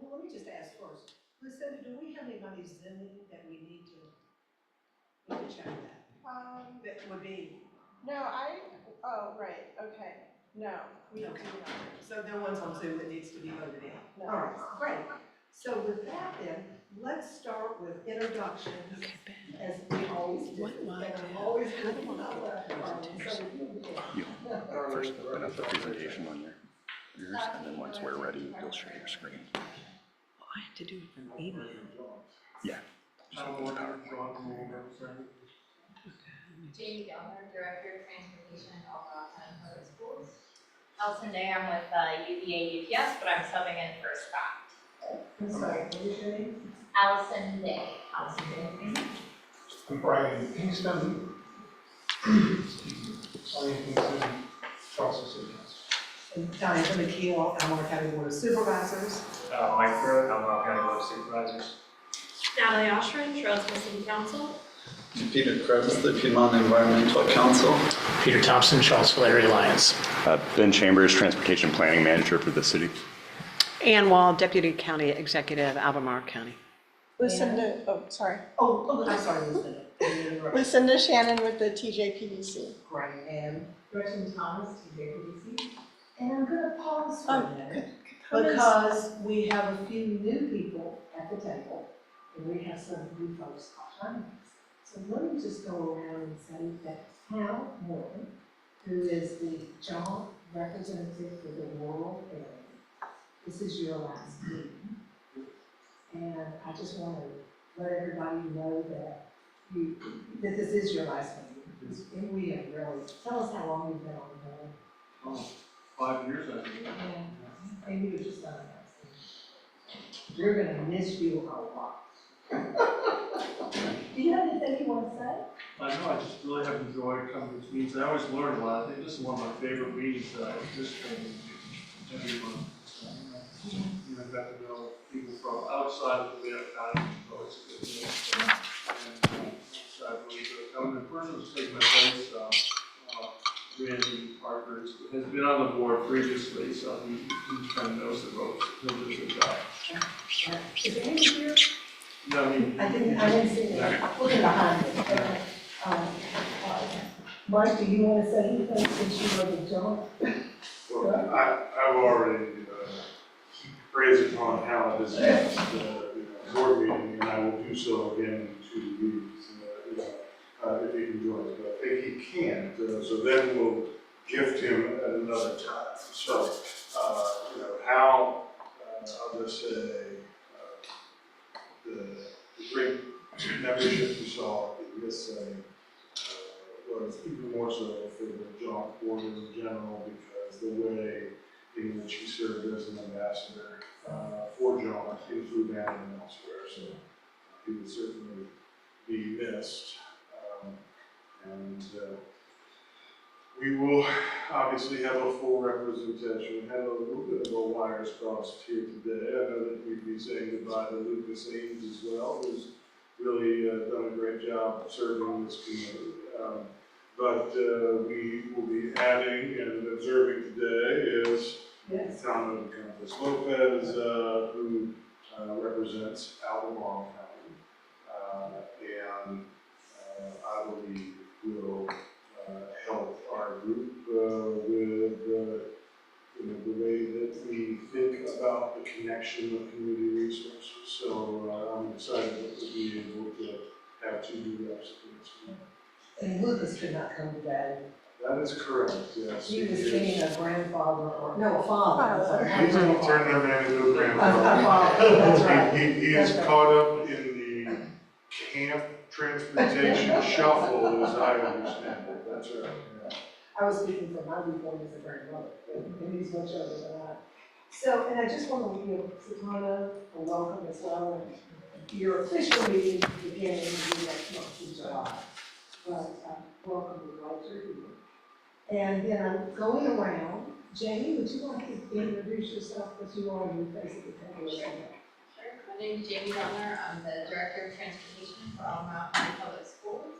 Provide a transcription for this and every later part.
Well, let me just ask first, Lucinda, do we have anybody Zooming that we need to check that? That would be, No, oh, right, okay. No, we do Okay. not. so no one's on Zoom that needs to be voted in. No. All right, great. So with that then, let's start with introductions, as we always do. What do I And do? I'm always How do looking I up do at presentation? You first open up the presentation on yours, and then once we're ready, you'll share your screen. Well, I have to do it from email. Yeah. Just open the PowerPoint. Jamie Gellner, Director of Transportation at Albemarle County Public Schools. Allison Day, I'm with UVA UPS, but I'm subbing in for Scott. I'm sorry, what is your name? Allison Day. Allison Day. I'm Brian Kingston. Charleston City Council. And Diane McKeel, Albemarle County Board of Supervisors. Mike Pruitt, Albemarle County Board of Supervisors. Natalie Oshrin, Charlottesville City Council. Peter Krebs, the Piedmont Environmental Council. Peter Thompson, Charlottesville Area Alliance. Ben Chambers, Transportation Planning Manager for the city. Ann Wall, Deputy County Executive, Albemarle County. Lucinda, oh, sorry. Oh, I'm sorry, Lucinda. Lucinda Shannon with the TJPDC. Great, and Gretchen Thomas, TJPDC. And I'm gonna pause for a minute, because we have a few new people at the table, and we have some new folks behind us. So let me just go around and say that Hal Morgan, who is the JAUNT representative for the rural area, this is your last meeting. And I just want to let everybody know that that this is your last meeting. And we have really, tell us how long you've been on the board. 5 years, I think. Yeah, and you've just done it. We're gonna miss you a lot. Do you have anything you want to say? I know, I just really have enjoyed coming to these meetings. I always learn a lot. I think this is one of my favorite meetings that I participate in every month. You know, got to know people from outside of the county, so it's a good thing. And so I believe that coming in person is taking my place. Randy Parker has been on the board previously, so he kind of knows the ropes. He'll do a good job. Is Andy here? No, I didn't see him. I'm looking behind me. Okay. Mike, do you want to say anything since you were the JAUNT? Well, I've already praised upon how this board meeting, and I will do so again in 2 weeks, if he can join us. But I think he can't, so then we'll gift him at another time. So, how, I'll just say, the great membership we saw in this setting was even more so for the JAUNT board in general, because the way in which he served as an ambassador for JAUNT in Food and elsewhere. So he would certainly be missed. We will obviously have a full representation. We had a little bit of a wires crossed here today. I know that we'd be saying goodbye to Lucas Ames as well, who's really done a great job serving this community. But we will be adding and observing today is Tom Campos Lopez, who represents Albemarle County, and I believe will help our group with the way that we think about the connection of community resources. So I'm excited that we'll be able to have 2 new reps in this meeting. And Lucas could not come today. That is correct, yes. He was being a grandfather, or, no, a father. He's going to turn that man into a grandfather. A father, that's right. He is caught up in the camp transportation shuffle, as I understand it. That's right. Yeah. I was speaking from my viewpoint as a grandmother, and he's much older than I. So, and I just want to give Satana a welcome as well. And your official meeting beginning in next month in July. But welcome, we're glad you're here. And then I'm going around. Jamie, would you like to introduce yourself, because you are your face at the table? Sure. My name is Jamie Gellner. I'm the Director of Transportation for Albemarle County Public Schools.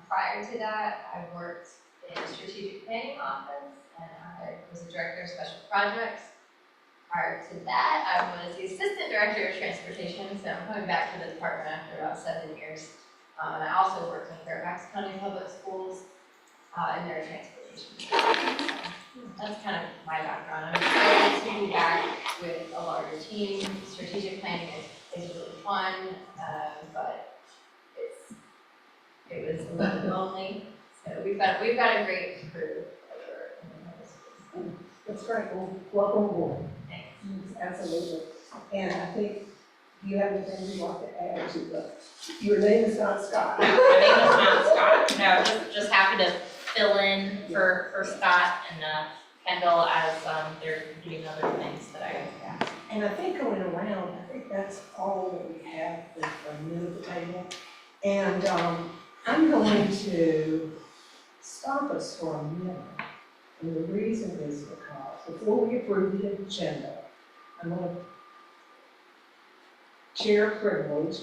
Prior to that, I worked in the Strategic Planning Office, and I was the Director of Special Projects. Prior to that, I was the Assistant Director of Transportation, so I'm coming back to the department after about 7 years. And I also worked in Fairfax County Public Schools in their transportation. So that's kind of my background. I'm excited to be back with a larger team. Strategic planning is really fun, but it was a little bit lonely. So we've got a great crew over in the public schools. That's great, well, welcome aboard. Thanks. Absolutely. And I think you have anything you'd like to add to your name is not Scott. My name is not Scott. No, just happy to fill in for Scott and Kendall as they're doing other things that I have. And I think going around, I think that's all that we have for new at the table. And I'm going to stop us for a minute. And the reason is because before we approve the agenda, I'm going to share privilege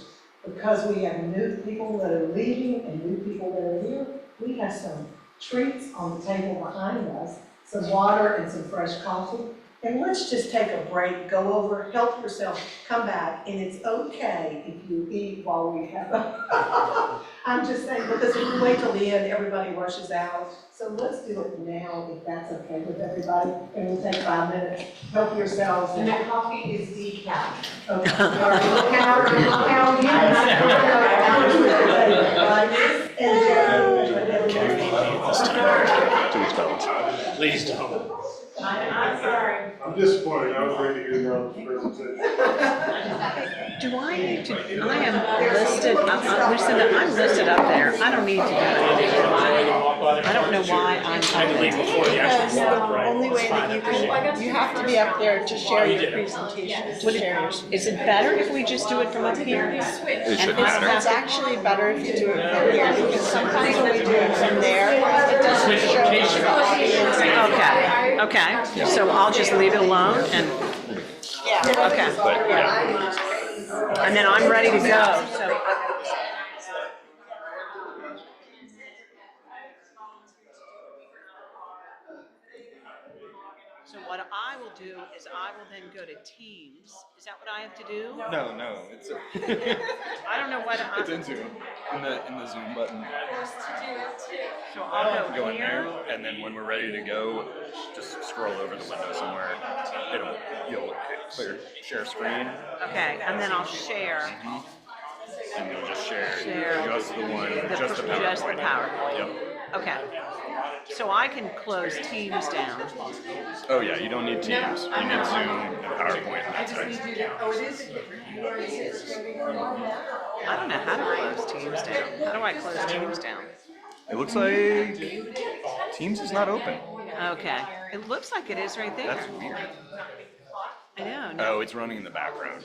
because we have new people that are leaving and new people that are here. We have some treats on the table behind us, some water and some fresh coffee. And let's just take a break, go over, help yourself, come back, and it's okay if you eat while we have a, I'm just saying, because if we wait till the end, everybody rushes out. So let's do it now, if that's okay with everybody, and we'll take 5 minutes, help yourselves. And the coffee is decaf. Okay. All right, look out, Please don't. I'm sorry. I'm disappointed, I was ready to hear your presentation. Do I need to, I am listed, I'm listed up there. I don't need to do anything. I don't know why I'm. I had to leave before the actual Because board, the right? only way It's that fine. you have to be up there to share you your did it. presentation, to Would share your. Is it better if we just do it from up here? It should matter. It's actually better if you do it from here, because sometimes when we do it from there, it doesn't Switch show location. the audience. Okay, so I'll just leave it alone and, Yeah. okay. But yeah, And then I'm ready to go, so. So what I will do is I will then go to Teams. Is that what I have to do? no, it's I don't know what it's in Zoom, in the Zoom button. so I'll Go go in there, here. and then when we're ready to go, just scroll over the window somewhere. You'll hit clear share screen, Okay, and then I'll share. and you'll just share Share. just the PowerPoint. Just the PowerPoint. Yep. Okay. So I can close Teams down. Oh yeah, you don't need Teams. You need Zoom and PowerPoint. And that's it. I don't know how to close Teams down. How do I close Teams down? It looks like Teams is not open. Okay. It looks like it is right there. That's weird. I know. No. Oh, it's running in the background.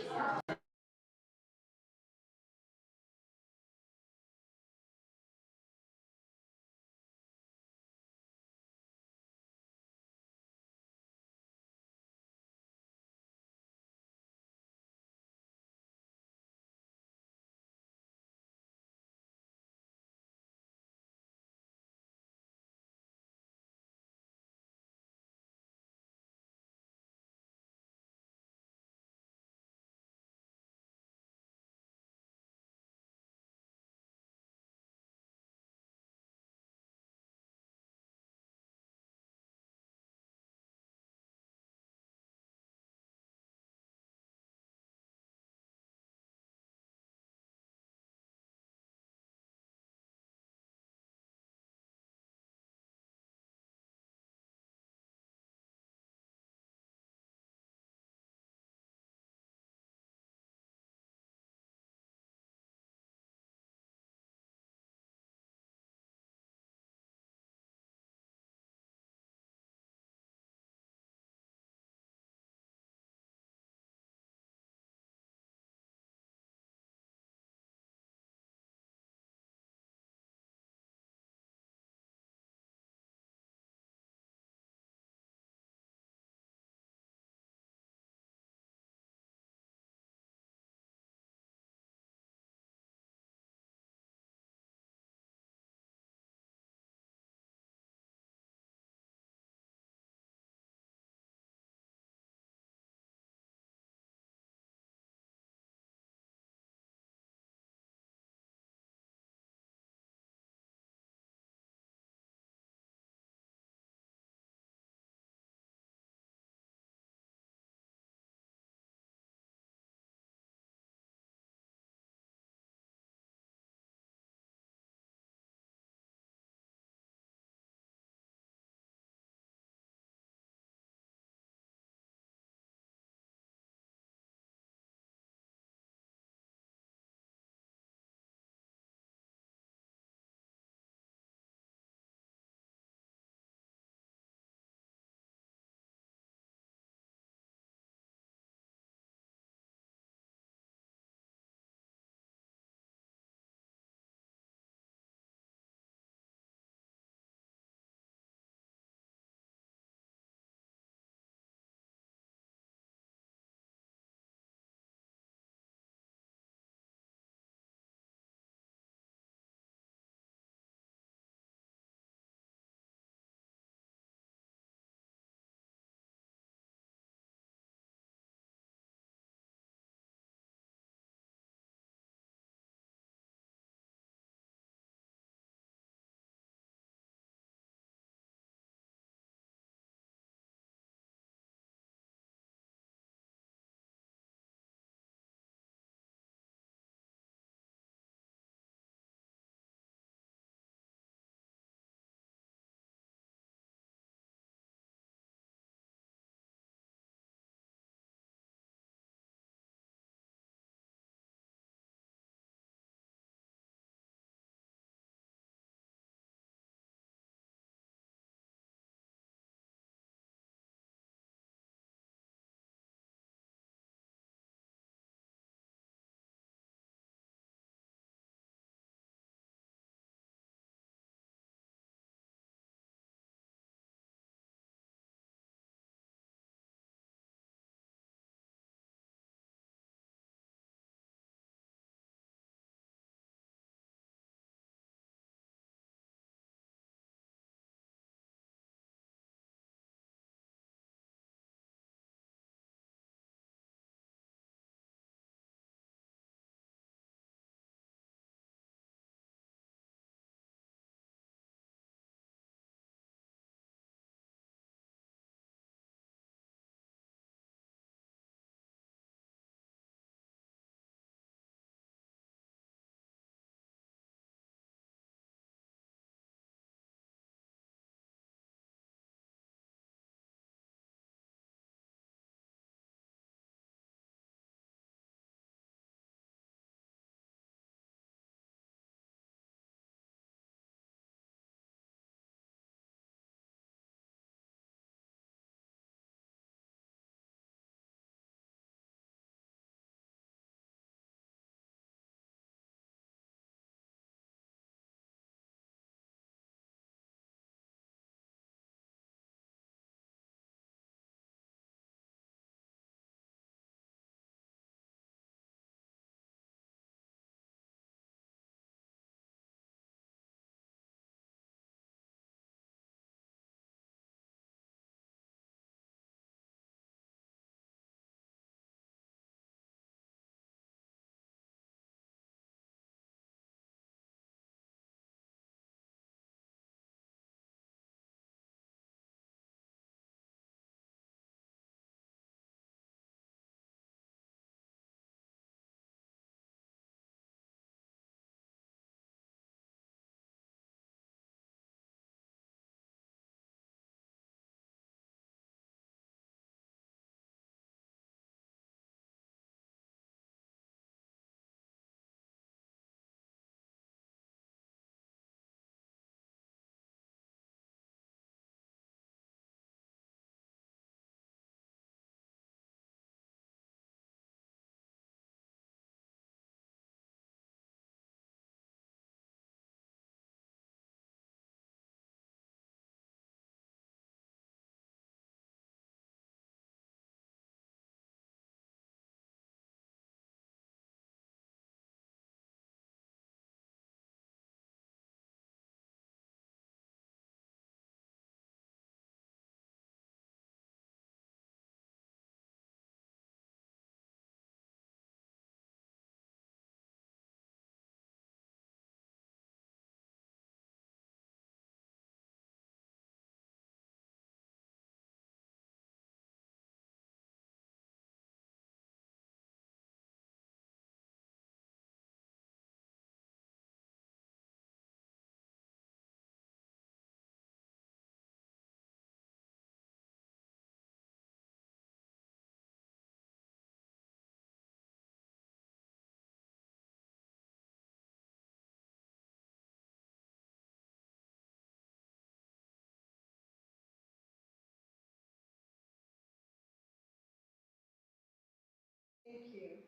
Thank you.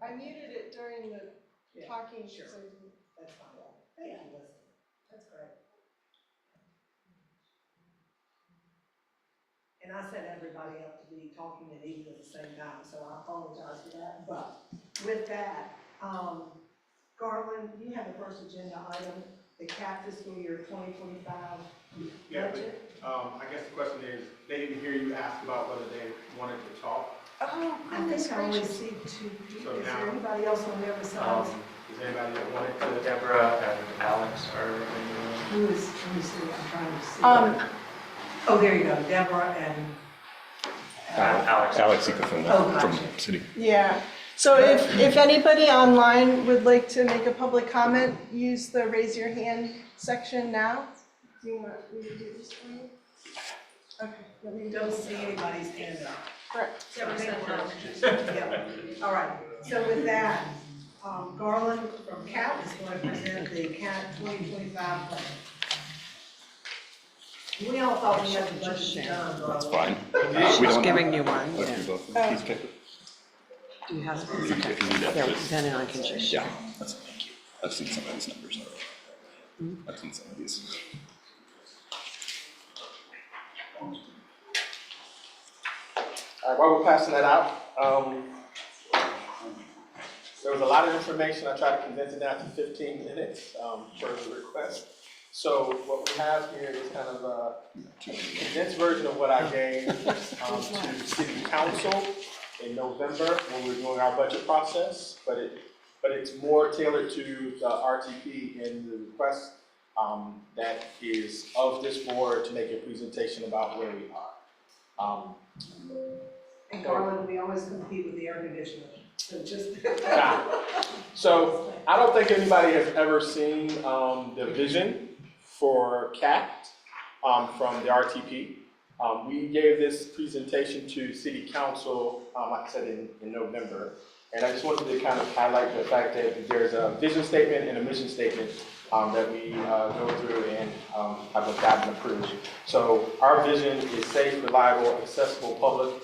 I muted it during the Yeah, talking, sure. so I didn't. That's fine. Thank you, Leslie. That's great. And I set everybody up to be talking and eating at the same time, so I apologize for that. But with that, Garland, you have the first agenda item, the CAP fiscal year 2025 Yeah, budget. I guess the question is, they didn't hear you ask about whether they wanted to talk. Oh, I think I only see two people. So Is there now- anybody else on there besides? Is anybody that wanted to? Deborah and Alex are in the Who is, let me see, I'm trying to see. Oh, there you go, Deborah and. Alex. Alex Ecofilm Oh, gotcha. from City. Yeah, so if anybody online would like to make a public comment, use the raise your hand section now. Do you want me to do this for you? Okay, let me Don't see anybody's hand up. Correct. Yeah. All right, so with that, Garland from CAP is going to present the CAP 2025 budget. We all thought we had the budget done, Garland. That's fine. She's We don't giving you one. Let's Yeah. do both. Oh. Piece of paper. Do you have? If you need that, There, just- then I can just. Yeah, that's, thank you. I've seen some of these numbers already. I've seen some of these. All right, while we're passing that out, there was a lot of information. I tried to condense it down to 15 minutes for the request. So what we have here is kind of a condensed version of what I gave to City Council in November when we were doing our budget process, but it's more tailored to the RTP in the request that is of this board to make a presentation about where we are. And Garland, we always compete with the air conditioner, so just. So I don't think anybody has ever seen the vision for CAT from the RTP. We gave this presentation to City Council, like I said, in November. And I just wanted to kind of highlight the fact that there's a vision statement and a mission statement that we go through and have adopted and approved. So our vision is safe, reliable, accessible public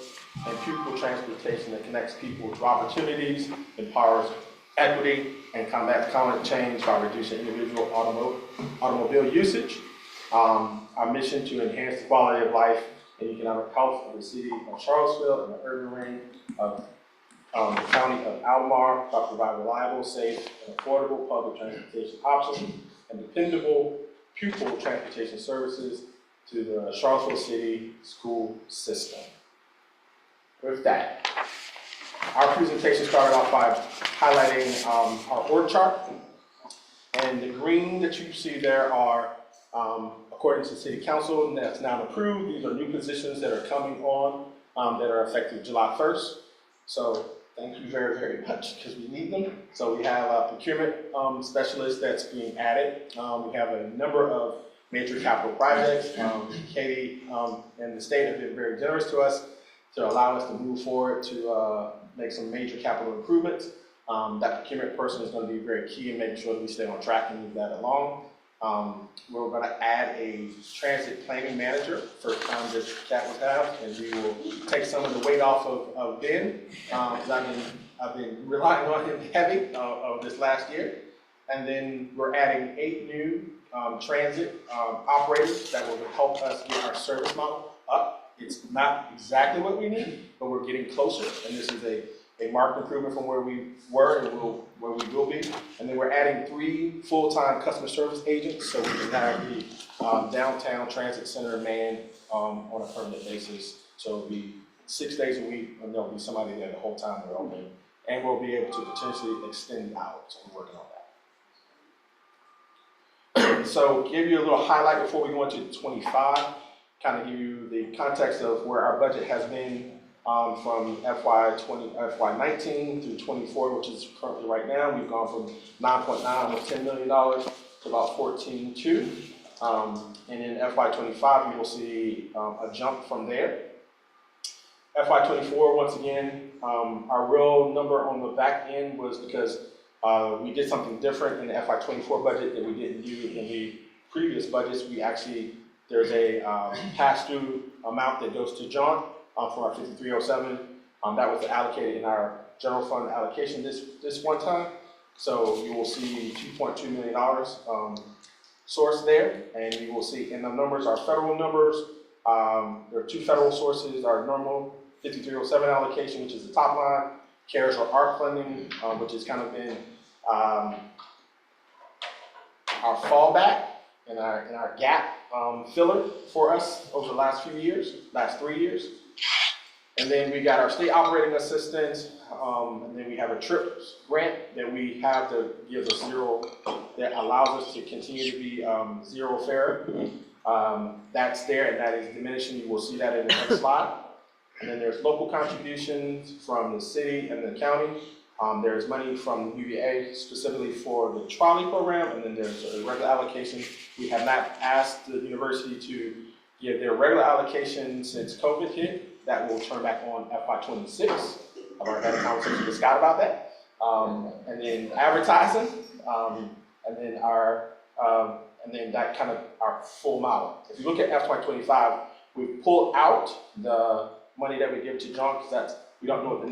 and pupil transportation that connects people to opportunities, empowers equity, and combats climate change by reducing individual automobile usage. Our mission to enhance the quality of life and economic health of the city of Charlottesville and the urban ring of the county of Albemarle by providing reliable, safe, and affordable public transportation options and dependable pupil transportation services to the Charlottesville City school system. With that, our presentation started off by highlighting our org chart. And the green that you see there are, according to City Council, and that's now approved. These are new positions that are coming on that are effective July 1st. So thank you very, very much because we need them. So we have a procurement specialist that's being added. We have a number of major capital projects. Katie and the state have been very generous to us to allow us to move forward to make some major capital improvements. That procurement person is going to be very key in making sure that we stay on track and move that along. We're going to add a transit planning manager, first time that CAT would have, and we will take some of the weight off of Ben, because I've been relying on him heavy of this last year. And then we're adding 8 new transit operators that will help us get our service model up. It's not exactly what we need, but we're getting closer, and this is a marked improvement from where we were and where we will be. And then we're adding 3 full-time customer service agents, so we can have the downtown transit center manned on a permanent basis. So it'll be 6 days a week, and there'll be somebody there the whole time we're open. And we'll be able to potentially extend the hours, so we're working on that. So give you a little highlight before we go into 25, kind of give you the context of where our budget has been from FY19 through 24, which is currently right now. We've gone from 9.9, almost $10 million to about 14.2. And in FY25, you will see a jump from there. FY24, once again, our real number on the back end was because we did something different in the FY24 budget that we didn't do in the previous budgets. We actually, there's a pass-through amount that goes to JAUNT from our 5307 That was allocated in our general fund allocation this one time. So you will see $2.2 million source there, and you will see, and the numbers are federal numbers. There are 2 federal sources, our normal 5307 allocation, which is the top line, CARES or ARP funding, which has kind of been our fallback and our gap filler for us over the last 3 years. And then we got our state operating assistance, and then we have a TRIPS grant that we have to give us zero, that allows us to continue to be zero fare. That's there, and that is diminishing. You will see that in the next slide. And then there's local contributions from the city and the county. There's money from UVA specifically for the trolley program, and then there's a regular allocation. We have not asked the university to give their regular allocation since COVID hit. That will turn back on FY26. I've already had a conversation with Scott about that. And then advertising, and then that kind of our full model. If you look at FY25, we pulled out the money that we give to JAUNT, because we don't know what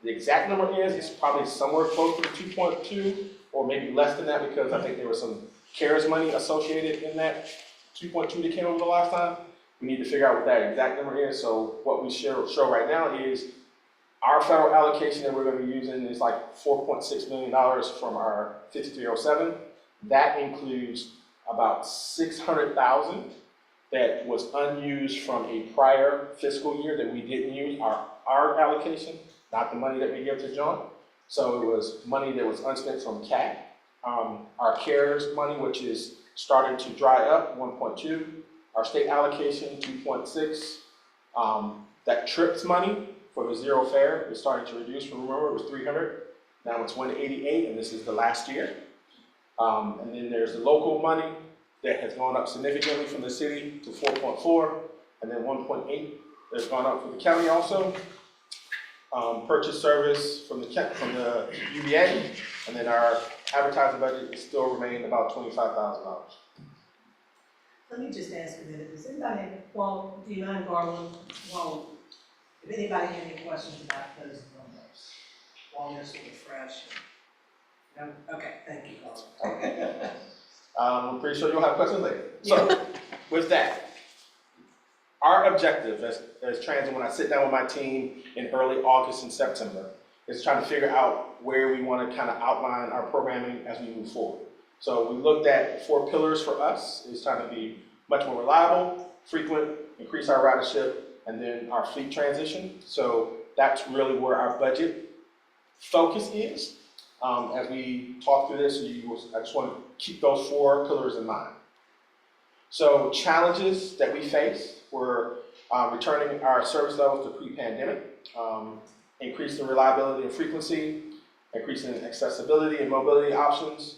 the exact number is. It's probably somewhere close to 2.2 or maybe less than that, because I think there was some CARES money associated in that 2.2 that came over the last time. We need to figure out what that exact number is. So what we show right now is our federal allocation that we're going to be using is like $4.6 million from our 5307. That includes about $600,000 that was unused from a prior fiscal year that we didn't use, our allocation, not the money that we give to JAUNT. So it was money that was unspent from CAT. Our CARES money, which is starting to dry up, 1.2. Our state allocation, 2.6. That TRIPS money for the zero fare is starting to reduce. Remember, it was 300. Now it's 188, and this is the last year. And then there's the local money that has gone up significantly from the city to 4.4, and then 1.8 that's gone up for the county also. Purchase service from the UVA, and then our advertising budget is still remaining about $25,000. Let me just ask a minute, does anybody, do you mind, Garland, if anybody has any questions about those numbers, while they're sort of fresh? No? Okay, thank you, Garland. I'm pretty sure you'll have questions later. So, with that, our objective as Transit, when I sit down with my team in early August and September, is trying to figure out where we want to kind of outline our programming as we move forward. So we looked at 4 pillars for us. It's trying to be much more reliable, frequent, increase our ridership, and then our fleet transition. So that's really where our budget focus is. As we talk through this, I just want to keep those 4 pillars in mind. So challenges that we face were returning our service levels to pre-pandemic, increasing reliability and frequency, increasing accessibility and mobility options,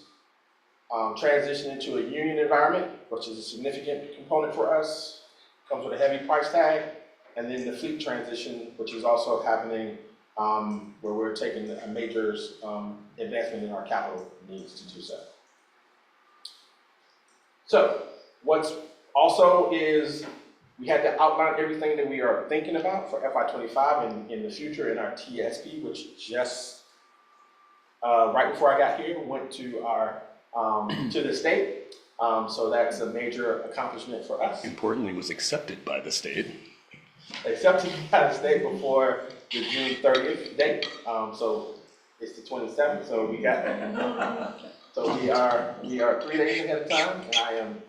transitioning to a union environment, which is a significant component for us, comes with a heavy price tag, and then the fleet transition, which is also happening where we're taking a major advancement in our capital needs to do so. So what's also is we had to outline everything that we are thinking about for FY25 and in the future in our TSP, which just right before I got here went to our to the state. So that's a major accomplishment for us. Importantly, was accepted by the state. Accepted by the state before the June 30th date. So it's the 27th. So we got that. So we are 3 days ahead of time, and I am.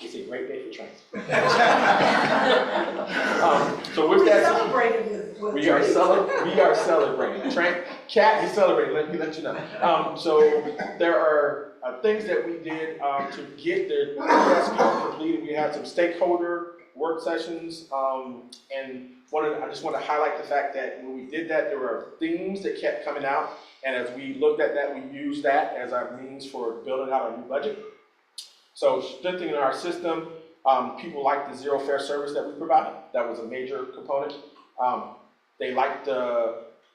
It's a great day for transit. So with that, we are celebrating. Cat is celebrating. Let me let you know. So there are things that we did to get the TSP completed. We had some stakeholder work sessions, and I just want to highlight the fact that when we did that, there were themes that kept coming out. And as we looked at that, we used that as our means for building out our new budget. So strengthening our system, people liked the zero fare service that we provided. That was a major component. They liked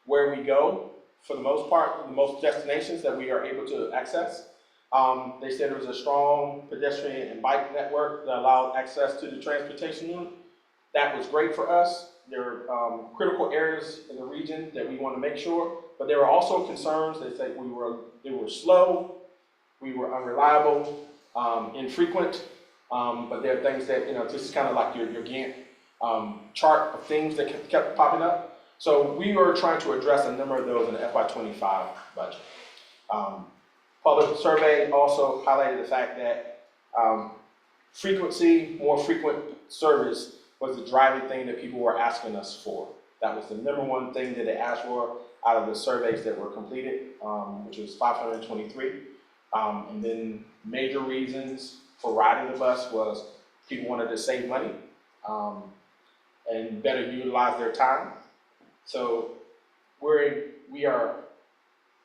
where we go, for the most part, the most destinations that we are able to access. They said there was a strong pedestrian and bike network that allowed access to the transportation That was great for us. There are critical areas in the region that we want to make sure, but there were also concerns that say they were slow, we were unreliable, infrequent, but there are things that, just kind of like your Gantt chart of things that kept popping up. So we were trying to address a number of those in the FY25 budget. Public survey also highlighted the fact that more frequent service was the driving thing that people were asking us for. That was the number one thing that they asked for out of the surveys that were completed, which was 523. And then major reasons for riding the bus was people wanted to save money and better utilize their time. So we are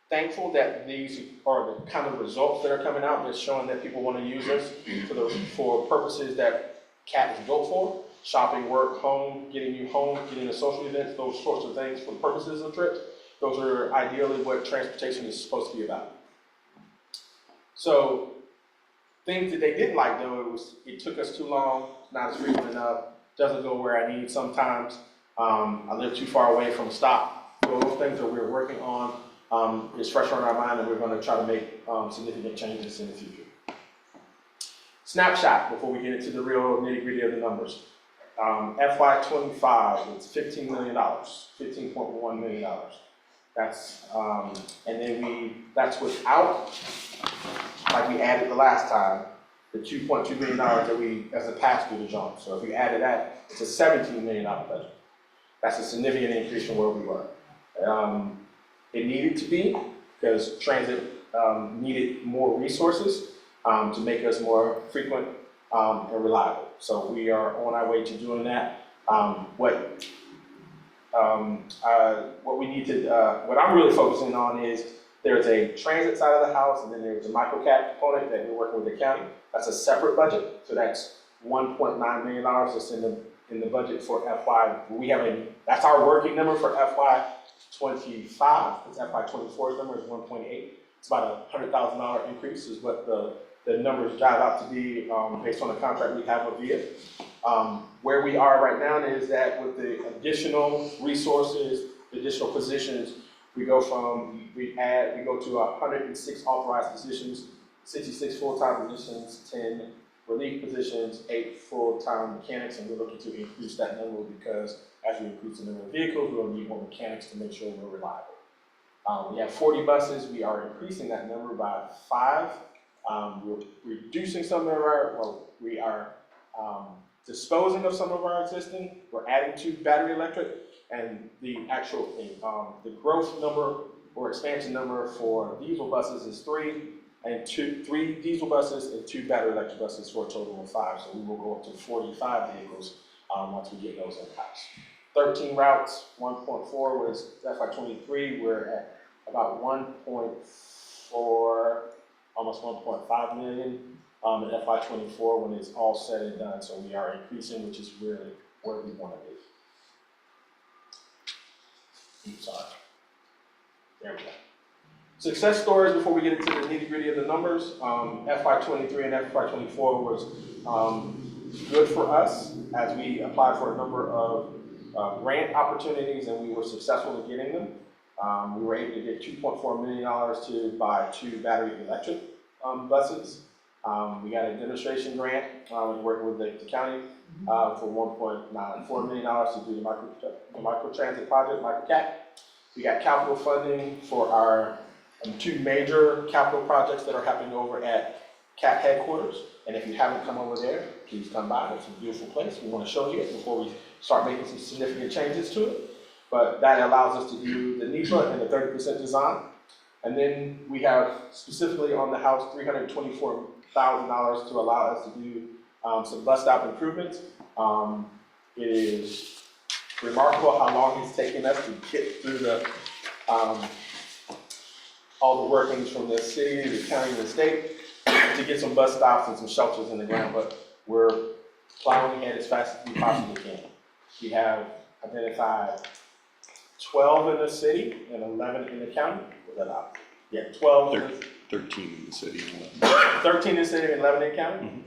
thankful that these are the kind of results that are coming out that's showing that people want to use us for purposes that CAT is built for: shopping, work, home, getting you to social events, those sorts of things for the purposes of trips. Those are ideally what transportation is supposed to be about. So things that they didn't like, though, it took us too long, not as frequent enough, doesn't go where I need sometimes. I live too far away from a stop. So those things that we're working on is fresh on our mind, and we're going to try to make significant changes in the future. Snapshot before we get into the real nitty-gritty of the numbers. FY25, it's $15 million, $15.1 million. That's and then that's without, like we added the last time, the $2.2 million that we as a pass through the JAUNT. So if we added that, it's a $17 million budget. That's a significant increase from where we were. It needed to be, because transit needed more resources to make us more frequent and reliable. So we are on our way to doing that. What we need to, what I'm really focusing on is there's a transit side of the house, and then there's a microcap component that we're working with the county. That's a separate budget, so that's $1.9 million that's in the budget for FY. That's our working number for FY25. It's FY24's number is 1.8. It's about a $100,000 increase is what the numbers drive out to be based on the contract we have with VIA. Where we are right now is that with the additional resources, the additional positions, we go to 106 authorized positions, 66 full-time positions, 10 relief positions, 8 full-time mechanics, and we're looking to increase that number because as we increase the number of vehicles, we'll need more mechanics to make sure we're reliable. We have 40 buses. We are increasing that number by 5. We're reducing some of we are disposing of some of our existing. We're adding 2 battery electric, and the actual the growth number or expansion number for diesel buses is 3, and 3 diesel buses and 2 battery electric buses for a total of 5. So we will go up to 45 vehicles once we get those in-house. 13 routes, 1.4 was FY23. We're at about 1.4, almost 1.5 million in FY24 when it's all said and done. So we are increasing, which is really where we want to be. Sorry. There we go. Success stories before we get into the nitty-gritty of the numbers. FY23 and FY24 was good for us as we applied for a number of grant opportunities, and we were successful in getting them. We were able to get $2.4 million to buy 2 battery electric buses. We got a demonstration grant working with the county for $1.94 million to do the microtransit project, microcap. We got capital funding for our 2 major capital projects that are happening over at CAT headquarters. And if you haven't come over there, please come by. It's a beautiful place. We want to show you it before we start making some significant changes to it. But that allows us to do the NEPA and the 30% design. And then we have specifically on the house $324,000 to allow us to do some bus stop improvements. It is remarkable how long it's taken us to get through the all the workings from the city, the county, and the state to get some bus stops and some shelters in the ground, but we're plowing ahead as fast as we possibly can. We have identified 12 in the city and 11 in the county. Was that out? Yeah, 12. 13 in the city. 13 in the city and 11 in the county. Mm-hmm.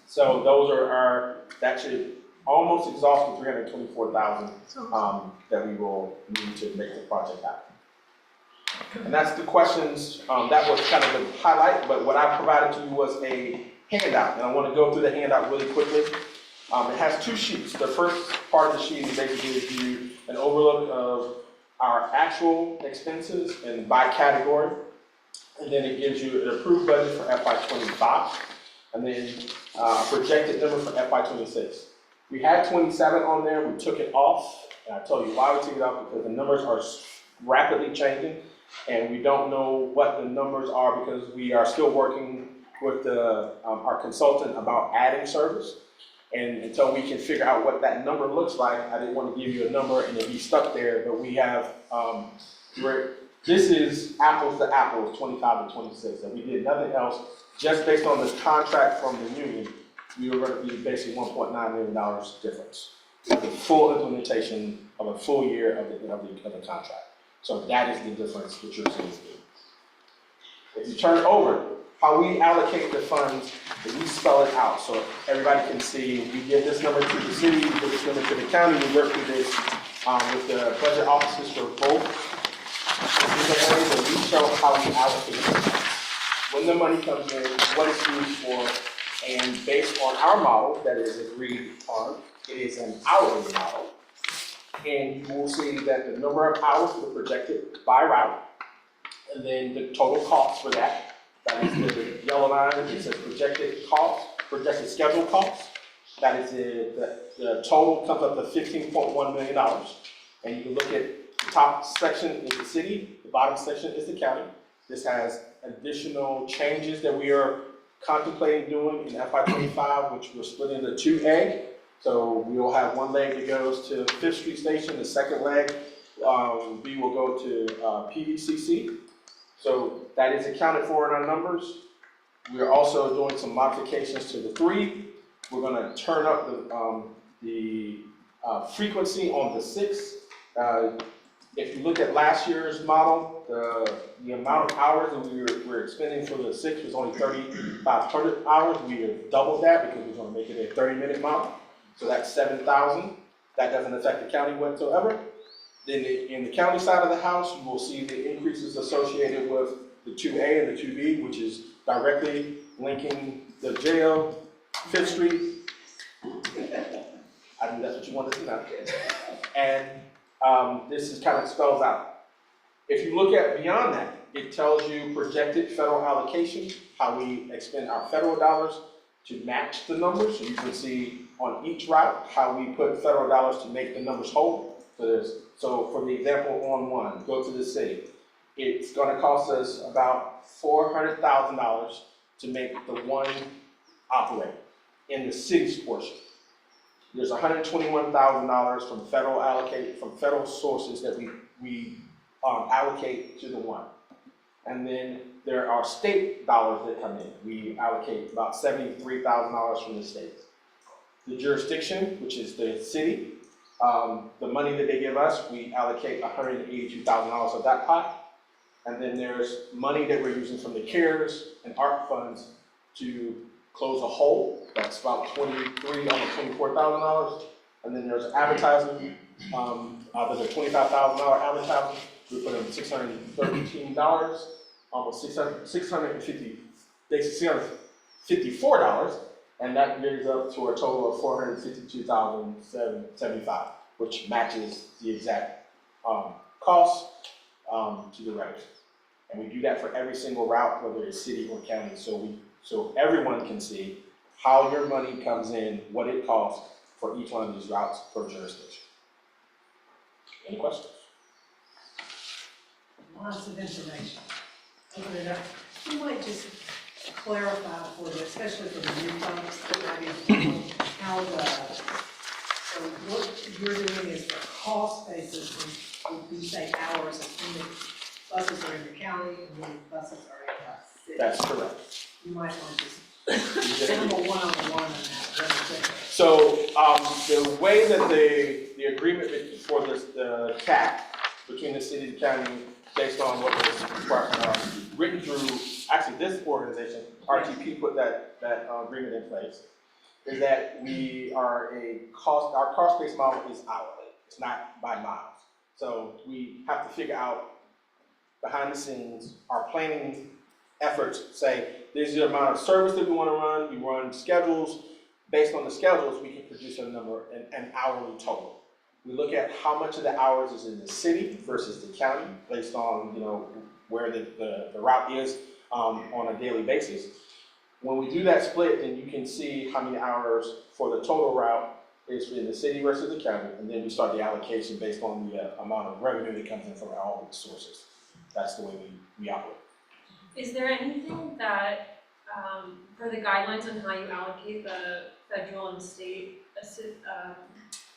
So those are that should almost exhaust the 324,000 that we will need to make the project happen. And that's the questions, that was kind of the highlight, but what I provided to you was a handout, and I want to go through the handout really quickly. It has two sheets. The first part of the sheet basically gives you an overlook of our actual expenses and by category, and then it gives you an approved budget for FY25, and then a projected number for FY26. We had 27 on there, we took it off, and I told you why we took it off, because the numbers are rapidly changing, and we don't know what the numbers are because we are still working with our consultant about adding service. And until we can figure out what that number looks like, I didn't want to give you a number and then be stuck there, but we have, this is apples to apples, 25 to 26, and we did nothing else, just based on the contract from the union, we were going to be basically $1.9 million difference. The full implementation of a full year of the contract. So that is the difference that you're seeing. If you turn it over, how we allocate the funds, we spell it out so everybody can see. We give this number to the city, we give this number to the county, we work through this with the budget officers for both. This is a way that we show how we allocate the funds. When the money comes in, what it's used for, and based on our model that is agreed on, it is an hourly model. And you will see that the number of hours were projected by route, and then the total cost for that. That is the yellow line, it says projected cost, projected scheduled cost. That is the total comes up to $15.1 million. And you can look at the top section is the city, the bottom section is the county. This has additional changes that we are contemplating doing in FY25, which we're splitting into 2A. So we will have one leg that goes to 5th Street Station, the second leg, B will go to PVCC. So that is accounted for in our numbers. We are also doing some modifications to the 3. We're going to turn up the frequency on the 6. If you look at last year's model, the amount of hours that we were expending for the 6 was only 3,500 hours. We have doubled that because we're going to make it a 30-minute model. So that's 7,000. That doesn't affect the county whatsoever. Then in the county side of the house, you will see the increases associated with the 2A and the 2B, which is directly linking the jail, 5th Street. I think that's what you wanted to know. And this is kind of spells out. If you look at beyond that, it tells you projected federal allocation, how we expend our federal dollars to match the numbers. So you can see on each route how we put federal dollars to make the numbers whole. So for the example on 1, go to the city. It's going to cost us about $400,000 to make the 1 operate in the city's portion. There's $121,000 from federal sources that we allocate to the 1. And then there are state dollars that come in. We allocate about $73,000 from the state. The jurisdiction, which is the city, the money that they give us, we allocate $182,000 of that pot. And then there's money that we're using from the CARES and ARP funds to close a hole. That's about $23,000, almost $24,000. And then there's advertising, out of the $25,000 advertising, we put in $613, almost $654, and that gives up to a total of $452,775, which matches the exact cost to the revenue. And we do that for every single route, whether it's city or county, so everyone can see how your money comes in, what it costs for each one of these routes per jurisdiction. Any questions? Lots of information. Open it up. You might just clarify for you, especially for the new folks, that might be how so what you're doing is the cost basis, and you say hours, and the buses are in the county, and the buses are in the city. That's correct. You might want to just send them a one-on-one on that really quick. So the way that the agreement for the cap between the city and the county, based on what was written through, actually this organization, RTP put that agreement in place. is that our cost-based model is hourly. It's not by miles. So we have to figure out behind the scenes, our planning efforts say, this is the amount of service that we want to run. We run schedules. Based on the schedules, we can produce a number, an hourly total. We look at how much of the hours is in the city versus the county, based on where the route is on a daily basis. When we do that split, then you can see how many hours for the total route is in the city versus the county, and then we start the allocation based on the amount of revenue that comes in from all of the sources. That's the way we operate. Is there anything that, for the guidelines on how you allocate the federal and state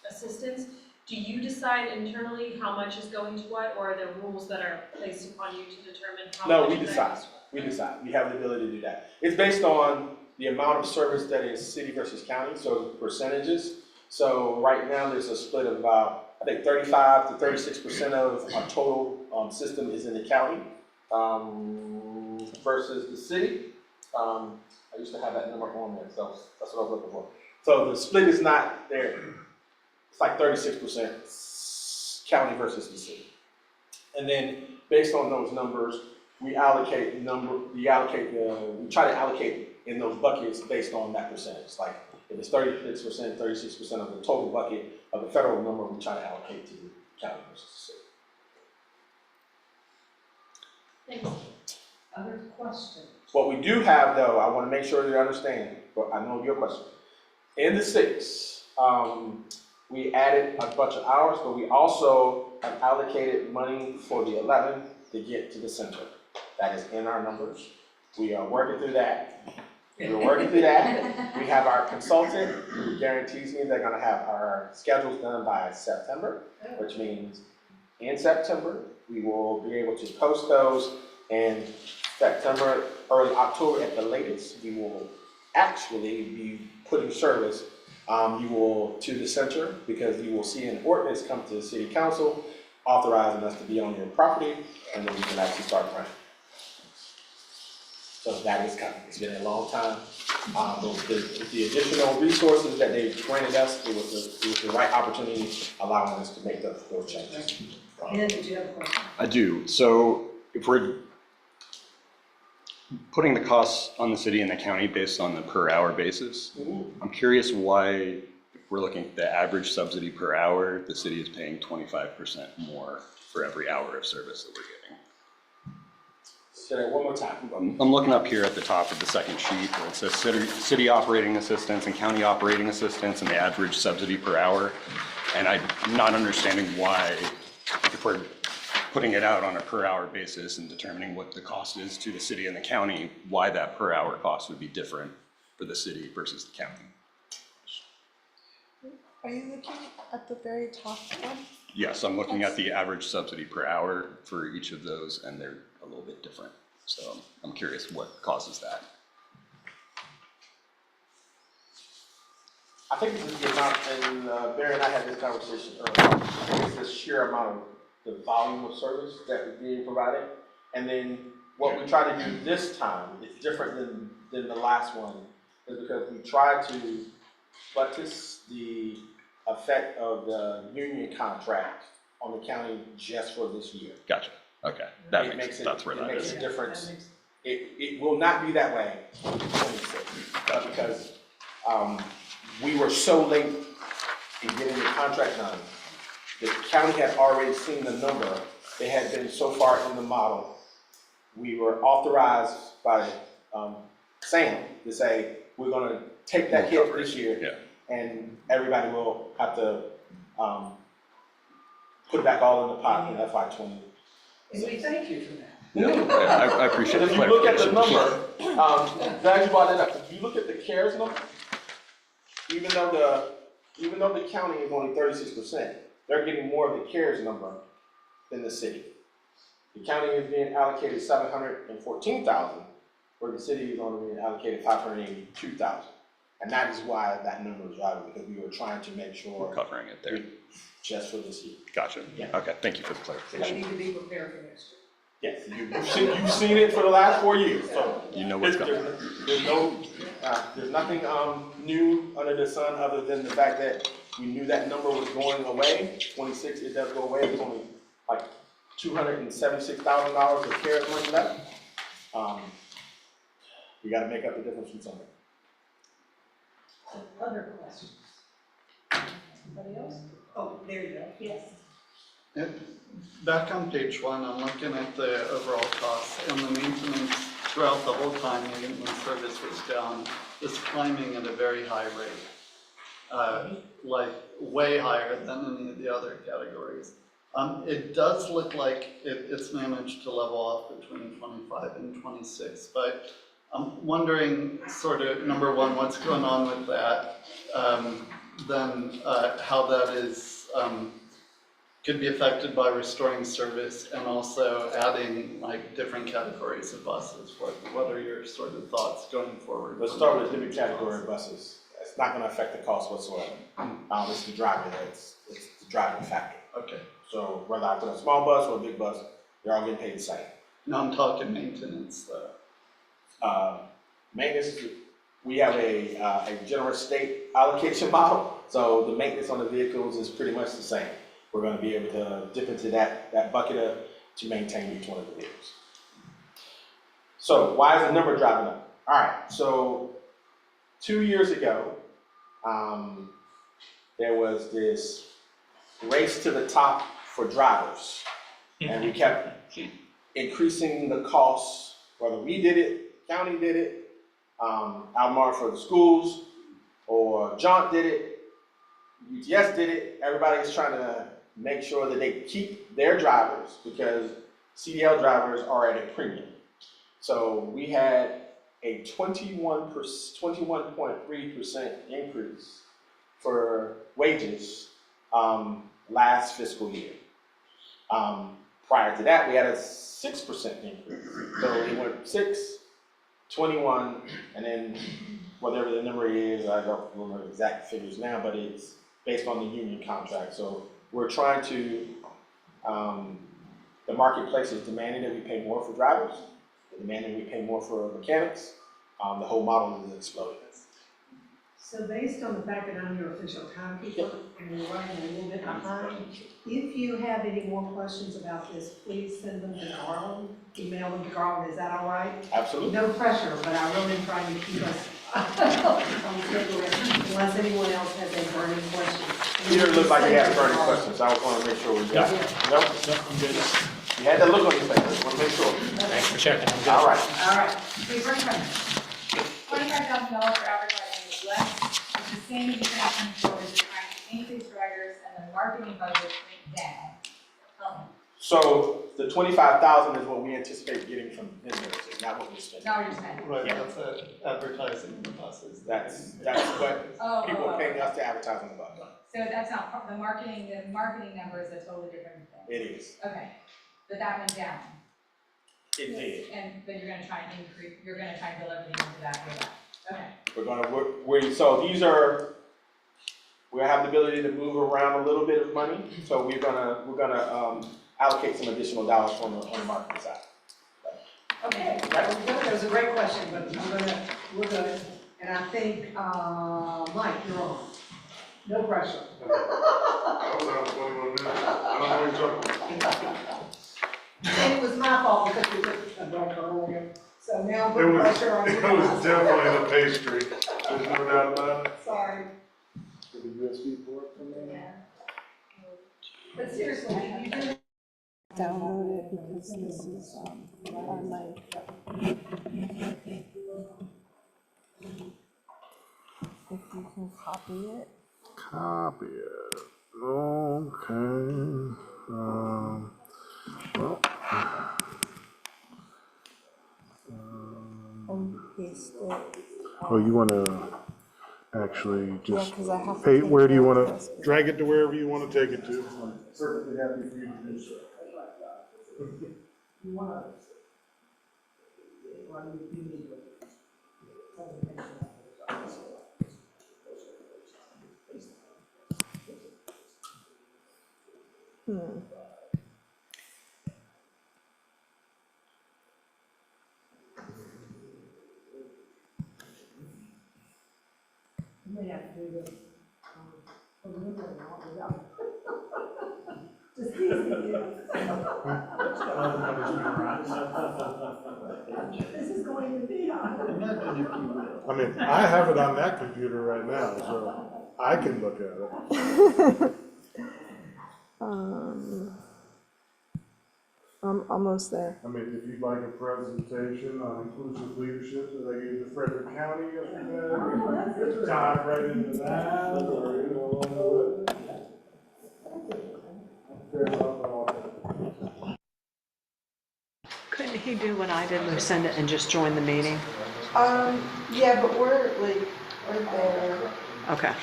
assistance, do you decide internally how much is going to what, or are there rules that are placed upon you to determine how much? No, we decide. We decide. We have the ability to do that. It's based on the amount of service that is city versus county, so percentages. So right now there's a split of about, I think 35 to 36% of our total system is in the county versus the city. I used to have that number on there, so that's what I was looking for. So the split is not there. It's like 36% county versus the city. And then based on those numbers, we try to allocate in those buckets based on that percentage. Like if it's 36%, 36% of the total bucket of the federal number, we try to allocate to the county versus the city. Thanks. Other questions? What we do have though, I want to make sure you understand, but I know your question. In the 6, we added a bunch of hours, but we also have allocated money for the 11 to get to the center. That is in our numbers. We are working through that. We have our consultant who guarantees me they're going to have our schedules done by September, which means in September, we will be able to post those, and September, early October at the latest, we will actually be putting service to the center, because you will see an ordinance come to the city council authorizing us to be on your property, and then we can actually start running. So that is coming. It's been a long time. With the additional resources that they granted us, it was the right opportunity, allowing us to make those changes. Ken, did you have a question? I do. So if we're putting the costs on the city and the county based on the per hour basis, I'm curious why, if we're looking at the average subsidy per hour, the city is paying 25% more for every hour of service that we're getting. Say that one more time. I'm looking up here at the top of the second sheet where it says city operating assistance and county operating assistance and the average subsidy per hour. And I'm not understanding why, if we're putting it out on a per hour basis and determining what the cost is to the city and the county, why that per hour cost would be different for the city versus the county. Are you looking at the very top one? Yes, I'm looking at the average subsidy per hour for each of those, and they're a little bit different. So I'm curious what causes that. I think this is the amount, and Barry and I had this conversation earlier. I think it's the sheer amount of the volume of service that is being provided. And then what we try to do this time is different than the last one, is because we try to buttress the effect of the union contract on the county just for this year. Gotcha. Okay, that makes sense. That's where that makes is. a difference. It will not be that way in 26, because we were so late in getting the contract done. The county had already seen the number. They had been so far in the model. We were authorized by Sam to say, we're going to take that hit this year, and everybody will have to put it back all in the pot in FY20. And we thank you for that. Yeah, I appreciate But the if you look at the clarification. number, glad you brought that up. If you look at the CARES number, even though the county is only 36%, they're getting more of the CARES number than the city. The county is being allocated $714,000, where the city is only being allocated $582,000. And that is why that number is driving, because we were trying to make sure We're covering it there. just for this year. Gotcha. Yeah. Okay, thank you for the So we clarification. need to be prepared for next year. Yes, you've seen it for the last 4 years, so. You know what's coming. There's nothing, new under the sun other than the fact that we knew that number was going away. 26, it does go away, it's only like $276,000 of CARES money left. We gotta make up the difference from somewhere. Other questions? Anybody else? Oh, there you go, yes. Back on page 1, I'm looking at the overall costs, and the maintenance throughout the whole time, maintenance service was down, is climbing at a very high rate, like way higher than any of the other categories. It does look like it's managed to level off between 25 and 26, but I'm wondering, sort of, number one, what's going on with that, then how that is could be affected by restoring service and also adding like different categories of buses. What are your sort of thoughts going forward? Let's start with different category of buses. It's not gonna affect the cost whatsoever. It's the driver it's the driving factor. Okay. So whether I put a small bus or a big bus, they're all getting paid the same. Now I'm talking maintenance though. Maintenance, we have a generous state allocation model, so the maintenance on the vehicles is pretty much the same. We're gonna be able to dip into that bucket to maintain each one of the vehicles. So why is the number dropping up? All right, so 2 years ago, there was this race to the top for drivers, and we kept increasing the costs, whether we did it, county did it, Albemarle for the schools, or JAUNT did it, UTS did it. Everybody's trying to make sure that they keep their drivers because CDL drivers are at a premium. So we had a 21.3% increase for wages last fiscal year. Prior to that, we had a 6% increase. So it went 6, 21, and then whatever the number is, I don't remember the exact figures now, but it's based on the union contract. So we're trying to, the marketplace is demanding that we pay more for drivers, they're demanding we pay more for mechanics. The whole model is exploding. So based on the fact that I'm your official timekeeper and we're running a little bit behind, if you have any more questions about this, please send them to Garland, email them to Garland, is that all right? Absolutely. No pressure, but I really am trying to keep us on schedule unless anyone else has a burning question. Peter looked like he had burning questions, I was want to make sure we got it. Nope, I'm good. You had that look on your face, I just want to make sure. Thanks for checking. I'm good. All right. All right, please bring them. $25,000 for advertising is less. It's the same as the county for is trying to increase riders and the marketing budget went down. So the 25,000 is what we anticipate getting from vendors, is not what we're spending. Now you're saying. Right, Yeah. that's advertising the buses. That's what people are paying us to advertise on the bus. So that's not, the marketing number is a totally different thing. It is. Okay, but that went down. It did. But you're gonna try and increase, you're gonna try and build everything into that for that. Okay. So these are, we have the ability to move around a little bit of money. So we're gonna allocate some additional dollars on the marketing side. Okay, that was a great question, but we're gonna, and I think, Mike, you're on. No pressure. I was out 21 minutes. I don't know what you're talking about. And it was my fault because we took a break earlier. So now It put was, pressure on you. it was definitely the pastry. There's no doubt about it. Sorry. Did the USB port come in? Yeah. But seriously, you do. Download it because this is our mic. If you can copy it. Copy it. Okay. Well. And paste it. Oh, you want to actually Yeah, just because I have to. pay, take where do you care of want this. to, drag it to wherever you want to take it to? I'm perfectly happy for you to do so. You want to. may have to do this, remembering all the stuff. Just teasing you. This is going to be hard. Imagine if you will. I mean, I have it on that computer right now, so I can look at it. I'm almost there. I mean, if you'd like a presentation on inclusive leadership that I gave to Frederick County yesterday, dive right into that, or, you know, fair enough, all that. Couldn't he do what I did, Lucinda, and just join the meeting? Yeah, but we're like, right there. Okay.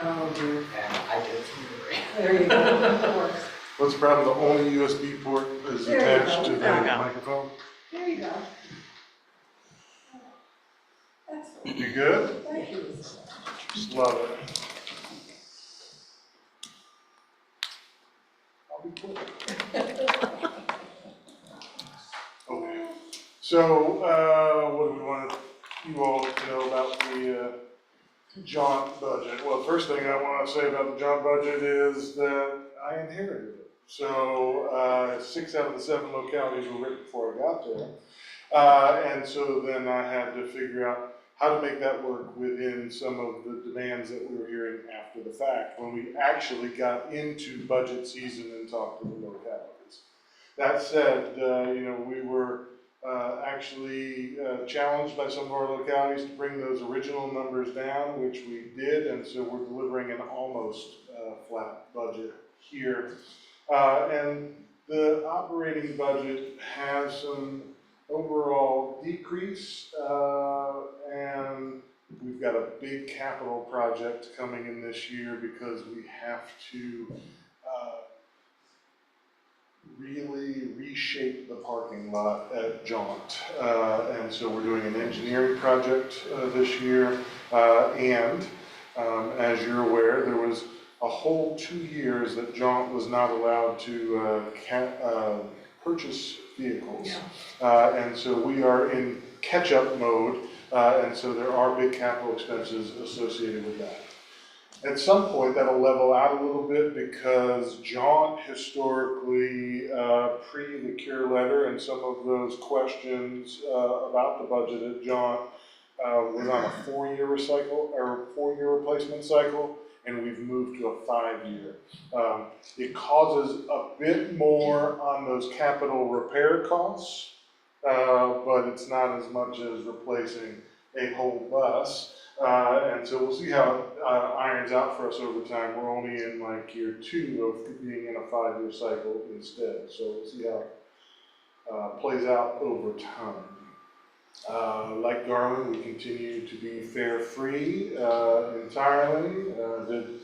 Oh, dear. There you go, of course. What's the problem? The only USB port is There you attached go. to the There we go. microphone? There you go. Excellent. You good? Thank you. Just love it. I'll be quick. Okay. So, what do we want you all to know about the JAUNT budget? Well, the first thing I want to say about the JAUNT budget is that I inherited it. So, 6 out of the 7 localities were written before I got there. And so then I had to figure out how to make that work within some of the demands that we were hearing after the fact, when we actually got into budget season and talked to the localities. That said, you know, we were actually challenged by some of our localities to bring those original numbers down, which we did, and so we're delivering an almost flat budget here. And the operating budget has some overall decrease, and we've got a big capital project coming in this year because we have to really reshape the parking lot at JAUNT. And so we're doing an engineering project this year. And as you're aware, there was a whole 2 years that JAUNT was not allowed to purchase vehicles. And so we are in catch-up mode, and so there are big capital expenses associated with that. At some point, that'll level out a little bit because JAUNT historically, pre the cure letter and some of those questions about the budget at JAUNT was on a 4-year recycle or 4-year replacement cycle, and we've moved to a 5-year. It causes a bit more on those capital repair costs, but it's not as much as replacing a whole bus. And so we'll see how it irons out for us over time. We're only in like year 2 of being in a 5-year cycle instead. So we'll see how it plays out over time. Like Garland, we continue to be fare-free entirely. Did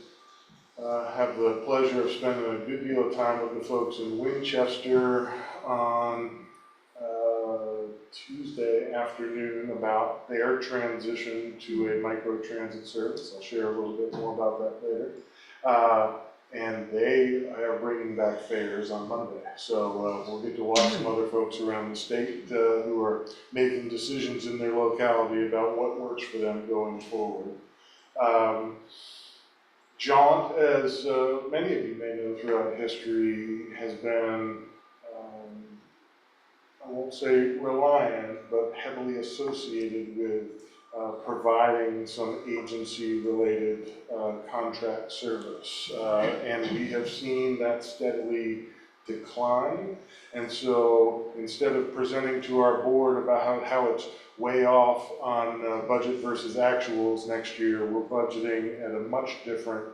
have the pleasure of spending a good deal of time with the folks in Winchester on Tuesday afternoon about their transition to a micro-transit service. I'll share a little bit more about that later. And they are bringing back fares on Monday. So we'll get to watch some other folks around the state who are making decisions in their locality about what works for them going forward. JAUNT, as many of you may know throughout history, has been I won't say reliant, but heavily associated with providing some agency-related contract service. And we have seen that steadily decline. And so instead of presenting to our board about how it's way off on budget versus actuals next year, we're budgeting at a much different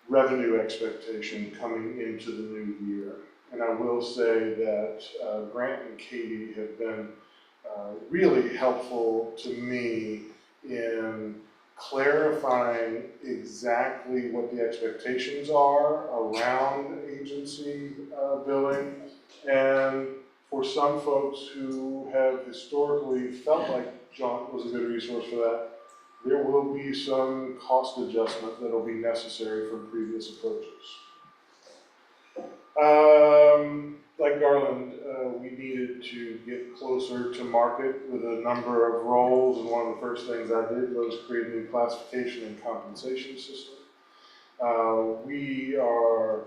revenue expectation coming into the new year. And I will say that Grant and Katie have been really helpful to me in clarifying exactly what the expectations are around agency billing. And for some folks who have historically felt like JAUNT was a good resource for that, there will be some cost adjustment that will be necessary from previous approaches. like Garland, we needed to get closer to market with a number of roles, and one of the first things I did was create a new classification and compensation system. We are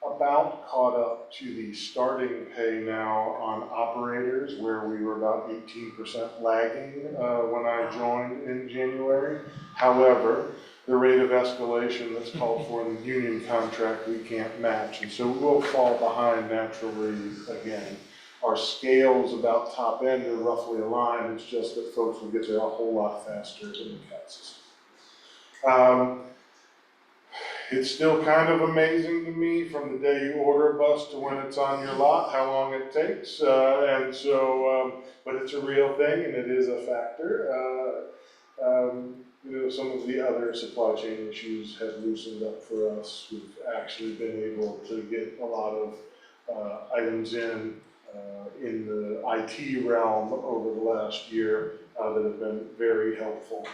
about caught up to the starting pay now on operators, where we were about 18% lagging when I joined in January. However, the rate of escalation that's called for in the union contract we can't match, and so we'll fall behind naturally again. Our scales about top end are roughly aligned, it's just that folks will get there a whole lot faster in the CAT system. It's still kind of amazing to me from the day you order a bus to when it's on your lot, how long it takes. But it's a real thing and it is a factor. Some of the other supply chain issues have loosened up for us. We've actually been able to get a lot of items in the IT realm over the last year that have been very helpful.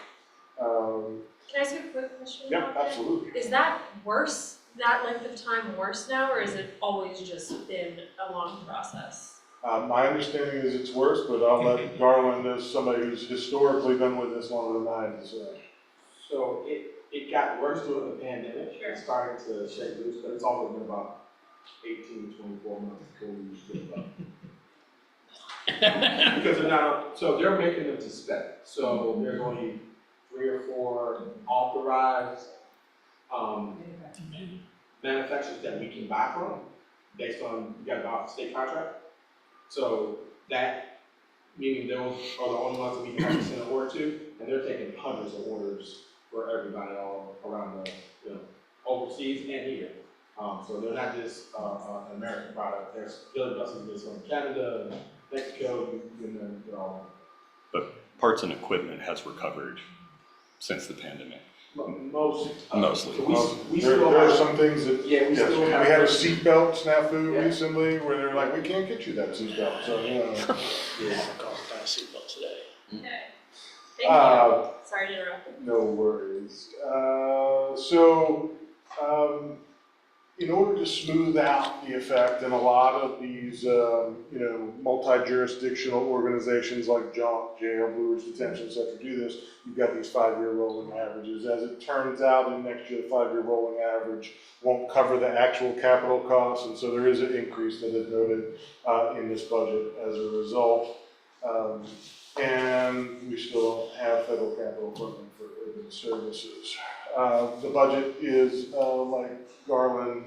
Can I ask you a quick question Yeah, about that? absolutely. Is that worse, that length of time worse now, or has it always just been a long process? My understanding is it's worse, but I'll let Garland, as somebody who's historically been with this longer than I have, say. So it got worse during the pandemic. Sure. It started to shake loose, but it's always been about 18 to 24 months before we stood up. Because they're not, so they're making them to spec. So there's only 3 or 4 authorized manufacturers that we can buy from based on, you got to buy off the state contract. So that, meaning those are the only ones that we can actually send an order to, and they're taking hundreds of orders for everybody all around the, overseas and here. So they're not just an American product. There's the other buses that's from Canada, and Mexico, and then they're all. But parts and equipment has recovered since the pandemic. Mostly. Mostly. We There still are have, some things that, yeah, we yes, still we have. had a seatbelt snafu Yeah. recently where they're like, we can't get you that seatbelt, so, Yeah. Okay. Thank you. Sorry to interrupt. No worries. In order to smooth out the effect, and a lot of these, multi-jurisdictional organizations like JAUNT, Jail, Blue Ridge Detention, et cetera, do this, you've got these 5-year rolling averages. As it turns out, in next year, the 5-year rolling average won't cover the actual capital costs, and so there is an increase that is noted in this budget as a result. And we still don't have federal capital funding for urban services. The budget is, like Garland,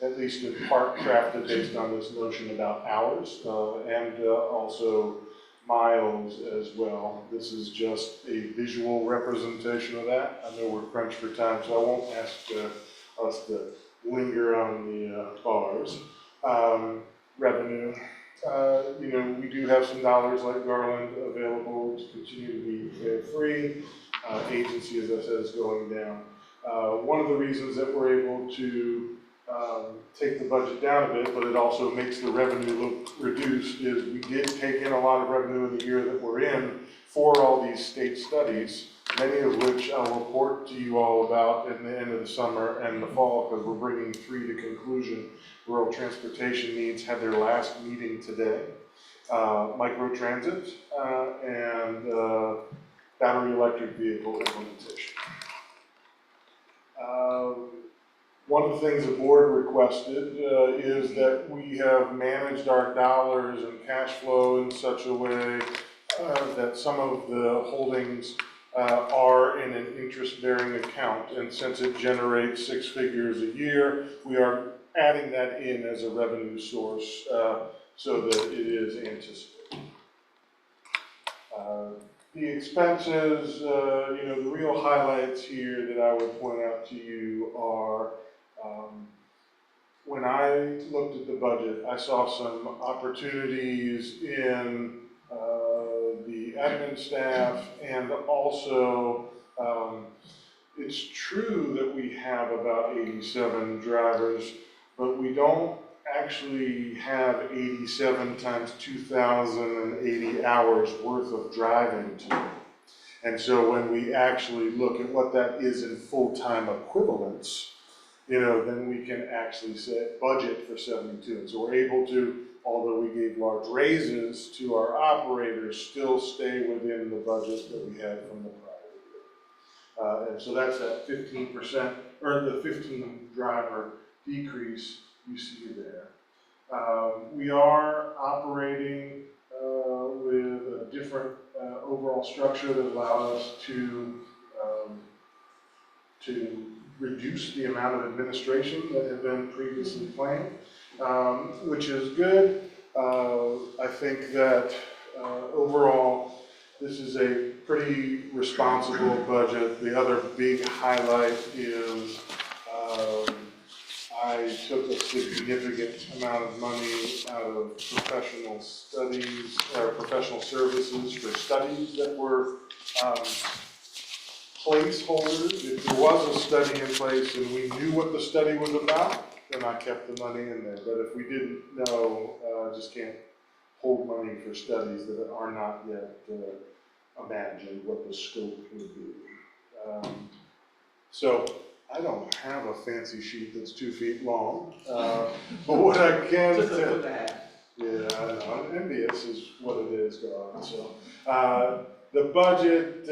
at least in part crafted based on this notion about hours and also miles as well. This is just a visual representation of that. I know we're crunched for time, so I won't ask us to linger on the bars. Revenue. We do have some dollars like Garland available to continue to be free. Agency, as I said, is going down. One of the reasons that we're able to take the budget down a bit, but it also makes the revenue look reduced, is we did take in a lot of revenue in the year that we're in for all these state studies, many of which I'll report to you all about in the end of the summer and the fall, because we're bringing 3 to conclusion. Rural transportation needs had their last meeting today. Microtransit and battery electric vehicle implementation. One of the things the board requested is that we have managed our dollars and cash flow in such a way that some of the holdings are in an interest-bearing account, and since it generates 6 figures a year, we are adding that in as a revenue source so that it is anticipated. The expenses, the real highlights here that I would point out to you are when I looked at the budget, I saw some opportunities in the admin staff, and also it's true that we have about 87 drivers, but we don't actually have 87 times 2,080 hours worth of driving time. And so when we actually look at what that is in full-time equivalents, then we can actually set budget for 72. And so we're able to, although we gave large raises to our operators, still stay within the budget that we had from the prior year. And so that's that 15%, or the 15 driver decrease you see there. We are operating with a different overall structure that allowed us to reduce the amount of administration that had been previously planned, which is good. I think that overall, this is a pretty responsible budget. The other big highlight is I took a significant amount of money out of professional studies, or professional services for studies that were placeholders. If there was a study in place and we knew what the study was about, then I kept the money in there. But if we didn't know, just can't hold money for studies that are not yet imagined what the scope would be. So I don't have a fancy sheet that's 2 feet long, but what I can tell, yeah, I know, I'm envious is what it is, God. So the budget,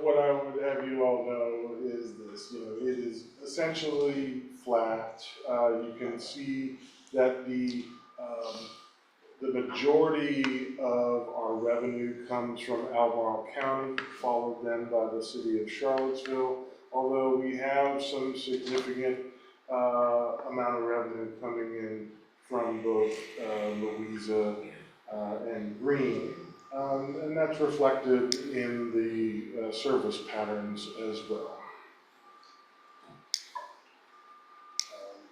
what I would have you all know is this, it is essentially flat. You can see that the majority of our revenue comes from Albemarle County, followed then by the City of Charlottesville. Although we have some significant amount of revenue coming in from both Louisa and Greene, and that's reflected in the service patterns as well.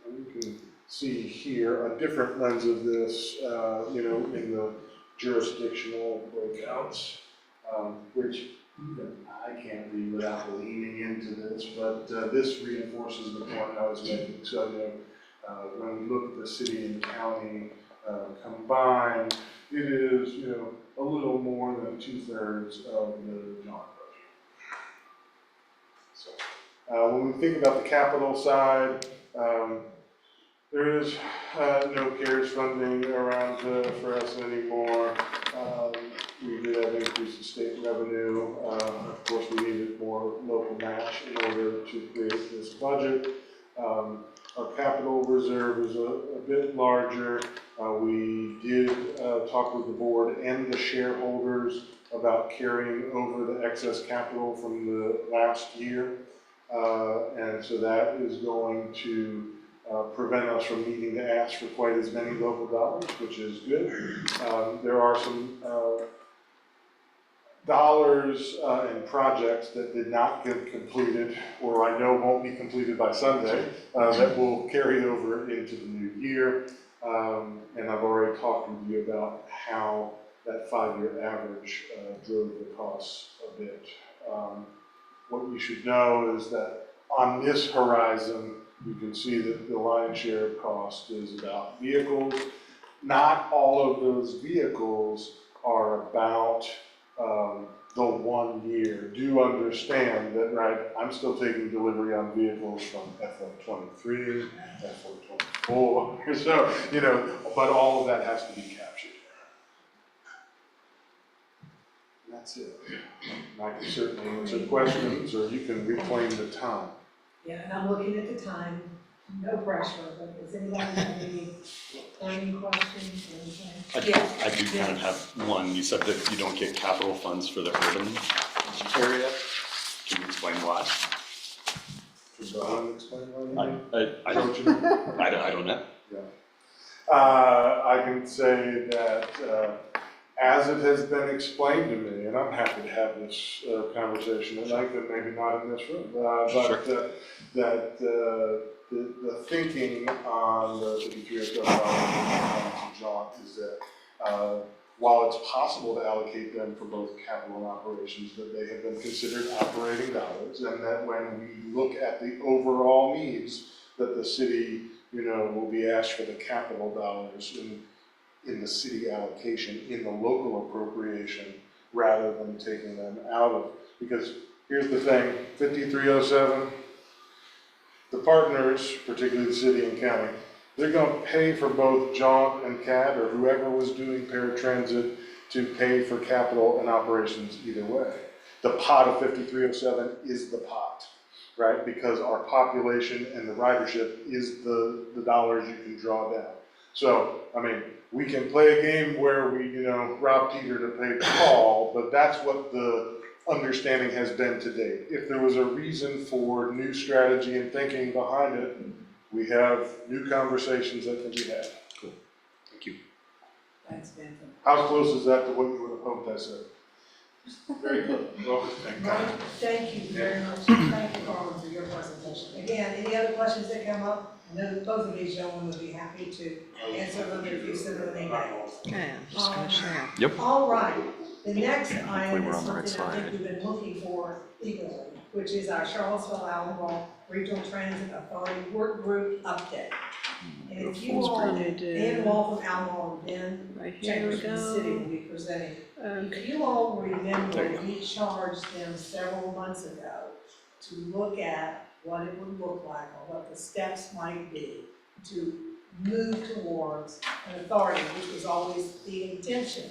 And you can see here a different lens of this, in the jurisdictional breakouts, which even I can't read without leaning into this, but this reinforces the point I was making. So, when we look at the city and county combined, it is, a little more than 2/3 of the JAUNT budget. So, when we think about the capital side, there is no CARES funding around for us anymore. We did have increase in state revenue. Of course, we needed more local match in order to create this budget. Our capital reserve is a bit larger. We did talk with the board and the shareholders about carrying over the excess capital from the last year. And so that is going to prevent us from needing to ask for quite as many local dollars, which is good. There are some dollars and projects that did not get completed, or I know won't be completed by Sunday, that will carry over into the new year. And I've already talked with you about how that 5-year average drove the costs a bit. What you should know is that on this horizon, you can see that the lion's share of cost is about vehicles. Not all of those vehicles are about the 1 year. Do understand that, right, I'm still taking delivery on vehicles from FY23, FY24, so, but all of that has to be captured. And that's it. And I can certainly answer questions, or you can reclaim the time. Yeah, and I'm looking at the time, no pressure, but does anybody have any questions or anything? I do kind of have one. You said that you don't get capital funds for the urban area. Can you explain why? Can Don explain why? I don't know. Yeah. I can say that as it has been explained to me, and I'm happy to have this conversation at length, and maybe not in this room, but that the thinking on the 53 and JAUNT is that while it's possible to allocate them for both capital and operations, that they have been considered operating dollars, and that when we look at the overall needs, that the city, will be asked for the capital dollars in the city allocation, in the local appropriation, rather than taking them out of, because here's the thing, 5307, the partners, particularly the city and county, they're gonna pay for both JAUNT and CAD, or whoever was doing paratransit, to pay for capital and operations either way. The pot of 5307 is the pot, right? Because our population and the ridership is the dollars you can draw down. So, I mean, we can play a game where we, rob Peter to pay Paul, but that's what the understanding has been to date. If there was a reason for new strategy and thinking behind it, we have new conversations that can be had. Cool. Thank you. Thanks, Ben. How close is that to what you would have hoped I said? Very close. Well, thank God. Ron, thank you very much. Thank you, Carmen, for your presentation. Again, any other questions that come up? I know that both of these gentlemen would be happy to answer them if you send them an email. Yeah, I'm just gonna share. Yep. All right, the next item we're is on the right something I think slide. we've been looking for eagerly, which is our Charlottesville Albemarle Regional Transit Authority Work Group update. And if you all, gonna do- Dan Wall from Albemarle, Ben Right here we Chambers from the city will go. be presenting. Okay. If you all remember, we charged them several months ago to look at what it would look like or what the steps might be to move towards an authority, which was always the intention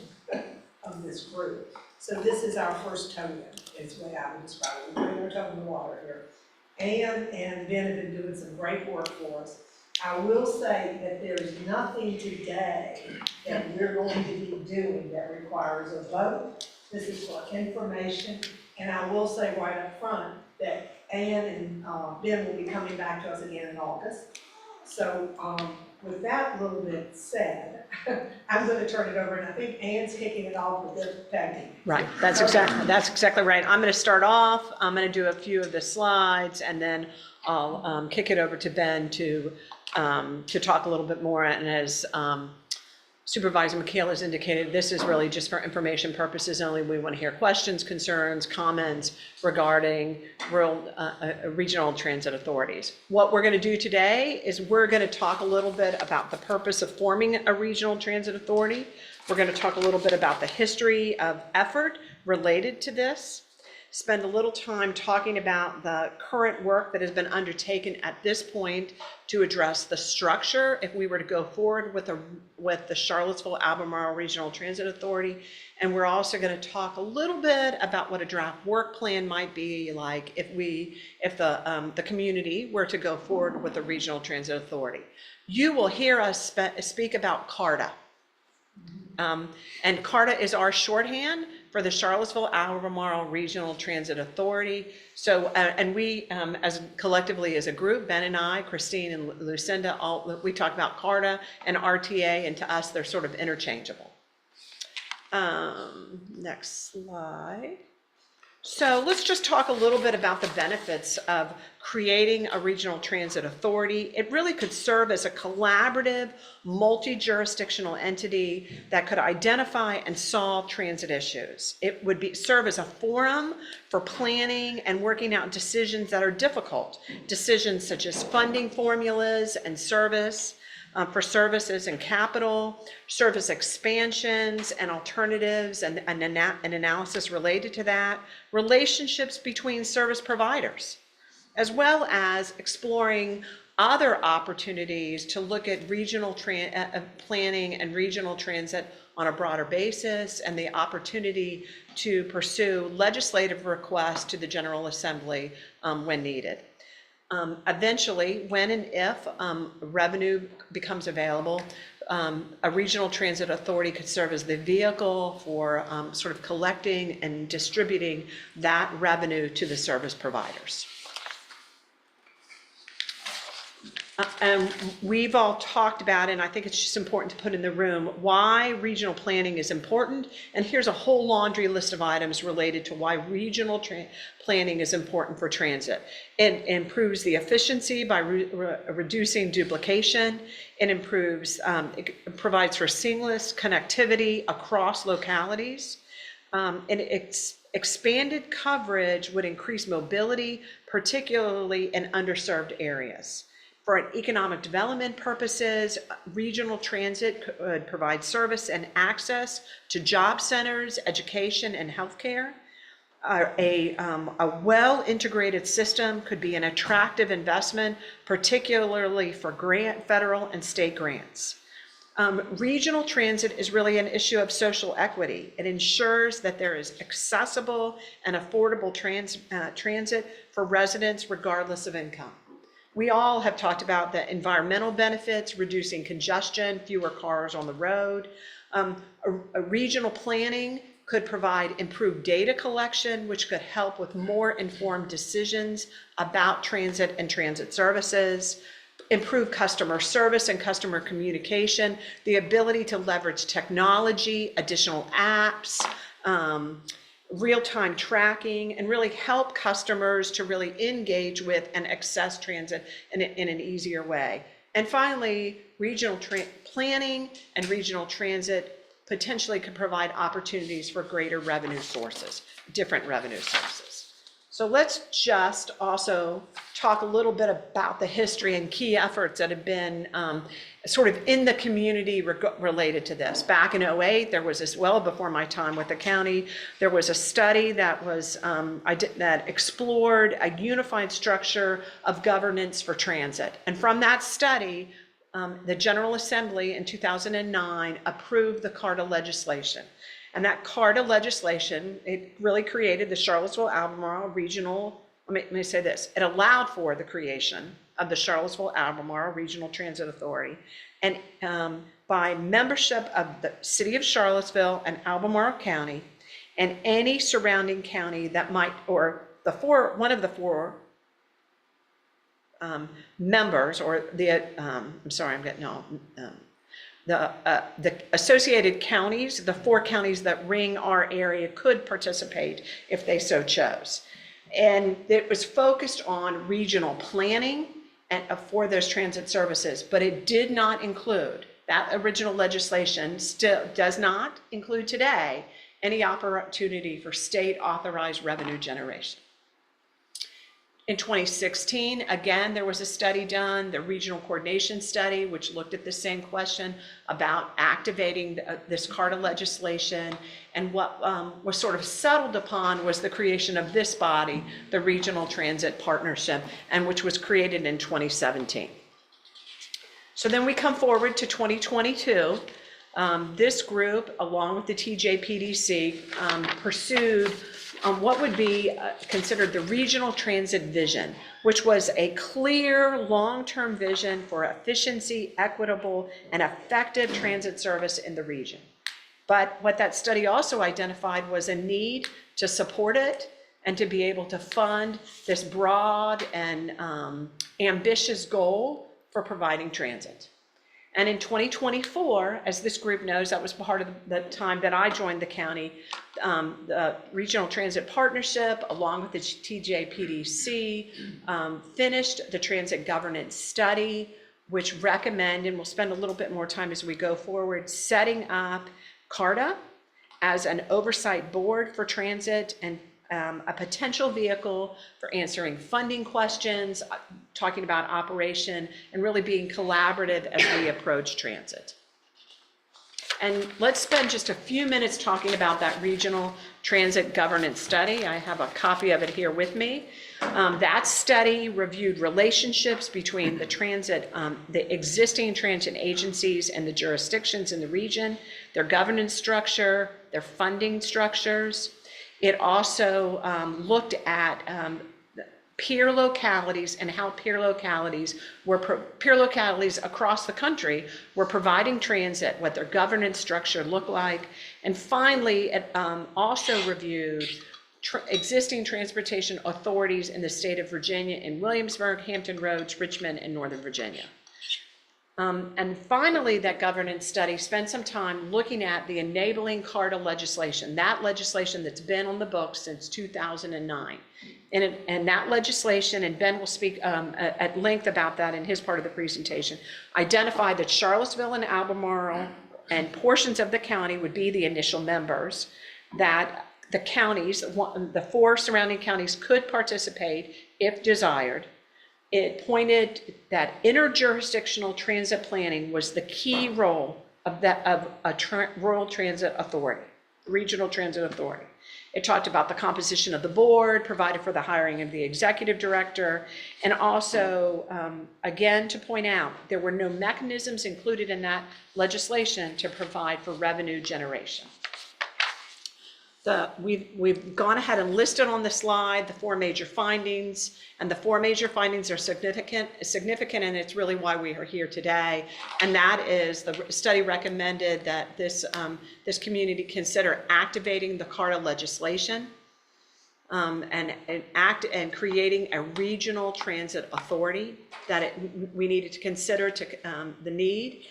of this group. So this is our first toe in, is the way I would describe it. We're putting our toe in the water here. Ann and Ben have been doing some great work for us. I will say that there's nothing today that we're going to be doing that requires a vote. This is for information, and I will say right up front that Ann and Ben will be coming back to us again in August. So with that little bit said, I'm going to turn it over, and I think Ann's kicking it off with their tag team. Right, that's exactly right. I'm gonna start off, I'm gonna do a few of the slides, and then I'll kick it over to Ben to talk a little bit more. And as Supervisor McHale has indicated, this is really just for information purposes only. We want to hear questions, concerns, comments regarding regional transit authorities. What we're going to do today is we're going to talk a little bit about the purpose of forming a regional transit authority. We're going to talk a little bit about the history of effort related to this. Spend a little time talking about the current work that has been undertaken at this point to address the structure if we were to go forward with the Charlottesville Albemarle Regional Transit Authority. And we're also going to talk a little bit about what a draft work plan might be like if the community were to go forward with the Regional Transit Authority. You will hear us speak about CARTA. And CARTA is our shorthand for the Charlottesville Albemarle Regional Transit Authority. So, and we, as collectively as a group, Ben and I, Christine and Lucinda, we talk about CARTA and RTA, and to us, they're sort of interchangeable. Next slide. So let's just talk a little bit about the benefits of creating a regional transit authority. It really could serve as a collaborative, multi-jurisdictional entity that could identify and solve transit issues. It would serve as a forum for planning and working out decisions that are difficult. Decisions such as funding formulas and service, for services and capital, service expansions and alternatives and analysis related to that, relationships between service providers, as well as exploring other opportunities to look at regional planning and regional transit on a broader basis, and the opportunity to pursue legislative requests to the General Assembly when needed. Eventually, when and if revenue becomes available, a regional transit authority could serve as the vehicle for sort of collecting and distributing that revenue to the service providers. And we've all talked about, and I think it's just important to put in the room, why regional planning is important. And here's a whole laundry list of items related to why regional planning is important for transit. It improves the efficiency by reducing duplication. It improves, it provides for seamless connectivity across localities. And expanded coverage would increase mobility, particularly in underserved areas. For economic development purposes, regional transit could provide service and access to job centers, education, and healthcare. a well-integrated system could be an attractive investment, particularly for federal and state grants. Regional transit is really an issue of social equity. It ensures that there is accessible and affordable transit for residents regardless of income. We all have talked about the environmental benefits, reducing congestion, fewer cars on the road. A regional planning could provide improved data collection, which could help with more informed decisions about transit and transit services. Improve customer service and customer communication, the ability to leverage technology, additional apps, real-time tracking, and really help customers to really engage with and access transit in an easier way. And finally, regional planning and regional transit potentially could provide opportunities for greater revenue sources, different revenue sources. So let's just also talk a little bit about the history and key efforts that have been sort of in the community related to this. Back in 2008, there was this, well before my time with the county, there was a study that was that explored a unified structure of governance for transit. And from that study, the General Assembly in 2009 approved the CARTA legislation. And that CARTA legislation, it really created the Charlottesville-Albemarle Regional, let me say this, it allowed for the creation of the Charlottesville-Albemarle Regional Transit Authority, and by membership of the City of Charlottesville and Albemarle County, and any surrounding county that might, or one of the four members, or the, I'm sorry, I'm getting all, the associated counties, the 4 counties that ring our area could participate if they so chose. And it was focused on regional planning and for those transit services, but it did not include, that original legislation still does not include today any opportunity for state authorized revenue generation. In 2016, again, there was a study done, the Regional Coordination Study, which looked at the same question about activating this CARTA legislation. And what was sort of settled upon was the creation of this body, the Regional Transit Partnership, and which was created in 2017. So then we come forward to 2022. This group, along with the TJPDC, pursued what would be considered the regional transit vision, which was a clear long-term vision for efficiency, equitable, and effective transit service in the region. But what that study also identified was a need to support it and to be able to fund this broad and ambitious goal for providing transit. And in 2024, as this group knows, that was part of the time that I joined the county, the Regional Transit Partnership, along with the TJPDC, finished the Transit Governance Study, which recommend, and we'll spend a little bit more time as we go forward, setting up CARTA as an oversight board for transit and a potential vehicle for answering funding questions, talking about operation, and really being collaborative as we approach transit. And let's spend just a few minutes talking about that Regional Transit Governance Study. I have a copy of it here with me. That study reviewed relationships between the existing transit agencies and the jurisdictions in the region, their governance structure, their funding structures. It also looked at peer localities and how peer localities across the country were providing transit, what their governance structure looked like. And finally, it also reviewed existing transportation authorities in the state of Virginia in Williamsburg, Hampton Roads, Richmond, and Northern Virginia. And finally, that governance study spent some time looking at the enabling CARTA legislation, that legislation that's been on the books since 2009. And that legislation, and Ben will speak at length about that in his part of the presentation, identified that Charlottesville and Albemarle and portions of the county would be the initial members, that the counties, the 4 surrounding counties could participate if desired. It pointed that interjurisdictional transit planning was the key role of a rural transit authority, regional transit authority. It talked about the composition of the board, provided for the hiring of the executive director, and also, again, to point out, there were no mechanisms included in that legislation to provide for revenue generation. We've gone ahead and listed on the slide the 4 major findings, and the 4 major findings are significant, and it's really why we are here today. And that is, the study recommended that this community consider activating the CARTA legislation and creating a regional transit authority, that we needed to consider the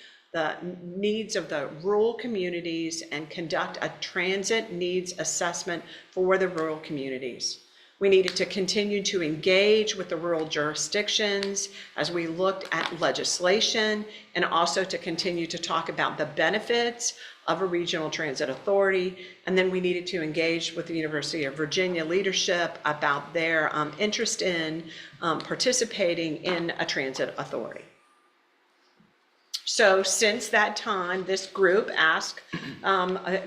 needs of the rural communities and conduct a transit needs assessment for the rural communities. We needed to continue to engage with the rural jurisdictions as we looked at legislation, and also to continue to talk about the benefits of a regional transit authority. And then we needed to engage with the University of Virginia leadership about their interest in participating in a transit authority. So since that time, this group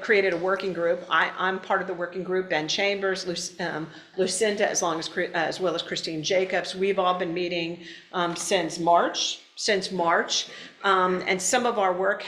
created a working group. I'm part of the working group. Ben Chambers, Lucinda, as well as Christine Jacobs. We've all been meeting since March. And some of our work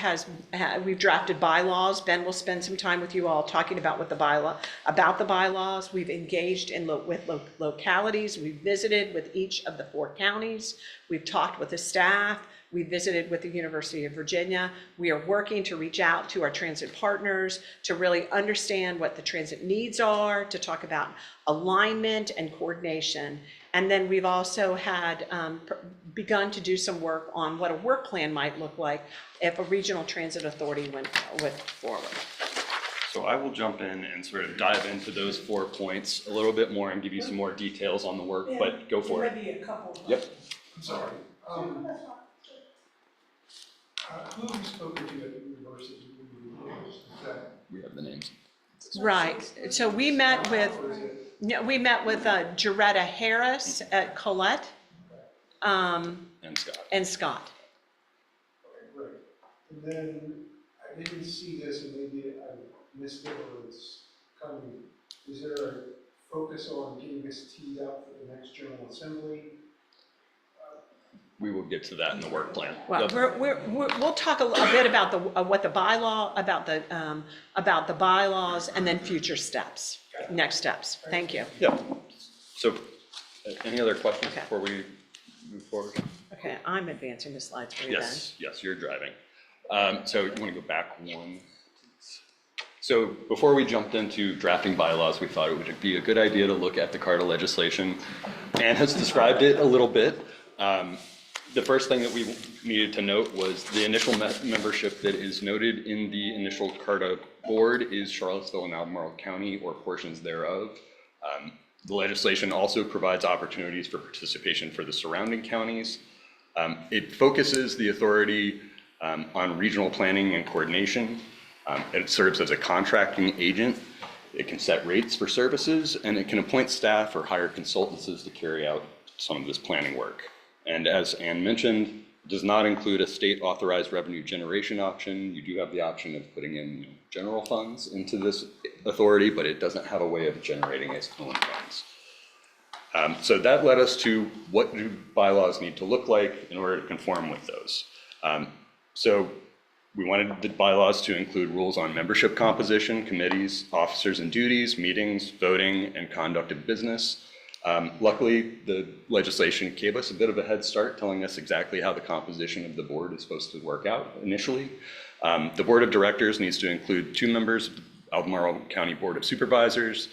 we've drafted bylaws. Ben will spend some time with you all talking about the bylaws. We've engaged with localities. We've visited with each of the 4 counties. We've talked with the staff. We visited with the University of Virginia. We are working to reach out to our transit partners to really understand what the transit needs are, to talk about alignment and coordination. And then we've also had begun to do some work on what a work plan might look like if a regional transit authority went forward. So I will jump in and sort of dive into those 4 points a little bit more and give you some more details on the work, but go for it. Maybe a couple. Yep. I'm sorry. Who have you spoken to at the university? We have the names. Right. So we met with Jaretta Harris at Colette And Scott. Okay, great. And then I didn't see this, and maybe I missed it, or it's coming. Is there a focus on getting this teed up for the next General Assembly? We will get to that in the work plan. Well, we'll talk a bit about the bylaws, and then future steps, next steps. Thank you. Yeah. So, any other questions before we move forward? Okay, I'm advancing the slides for you then. Yes, you're driving. So you want to go back one? So before we jumped into drafting bylaws, we thought it would be a good idea to look at the CARTA legislation. Anne has described it a little bit. The first thing that we needed to note was the initial membership that is noted in the initial CARTA board is Charlottesville and Albemarle County, or portions thereof. The legislation also provides opportunities for participation for the surrounding counties. It focuses the authority on regional planning and coordination. It serves as a contracting agent. It can set rates for services, and it can appoint staff or hire consultants to carry out some of this planning work. And as Anne mentioned, it does not include a state authorized revenue generation option. You do have the option of putting in general funds into this authority, but it doesn't have a way of generating its own funds. So that led us to what do bylaws need to look like in order to conform with those. So we wanted the bylaws to include rules on membership composition, committees, officers and duties, meetings, voting, and conduct of business. Luckily, the legislation gave us a bit of a head start, telling us exactly how the composition of the board is supposed to work out initially. The board of directors needs to include 2 members of the Albemarle County Board of Supervisors,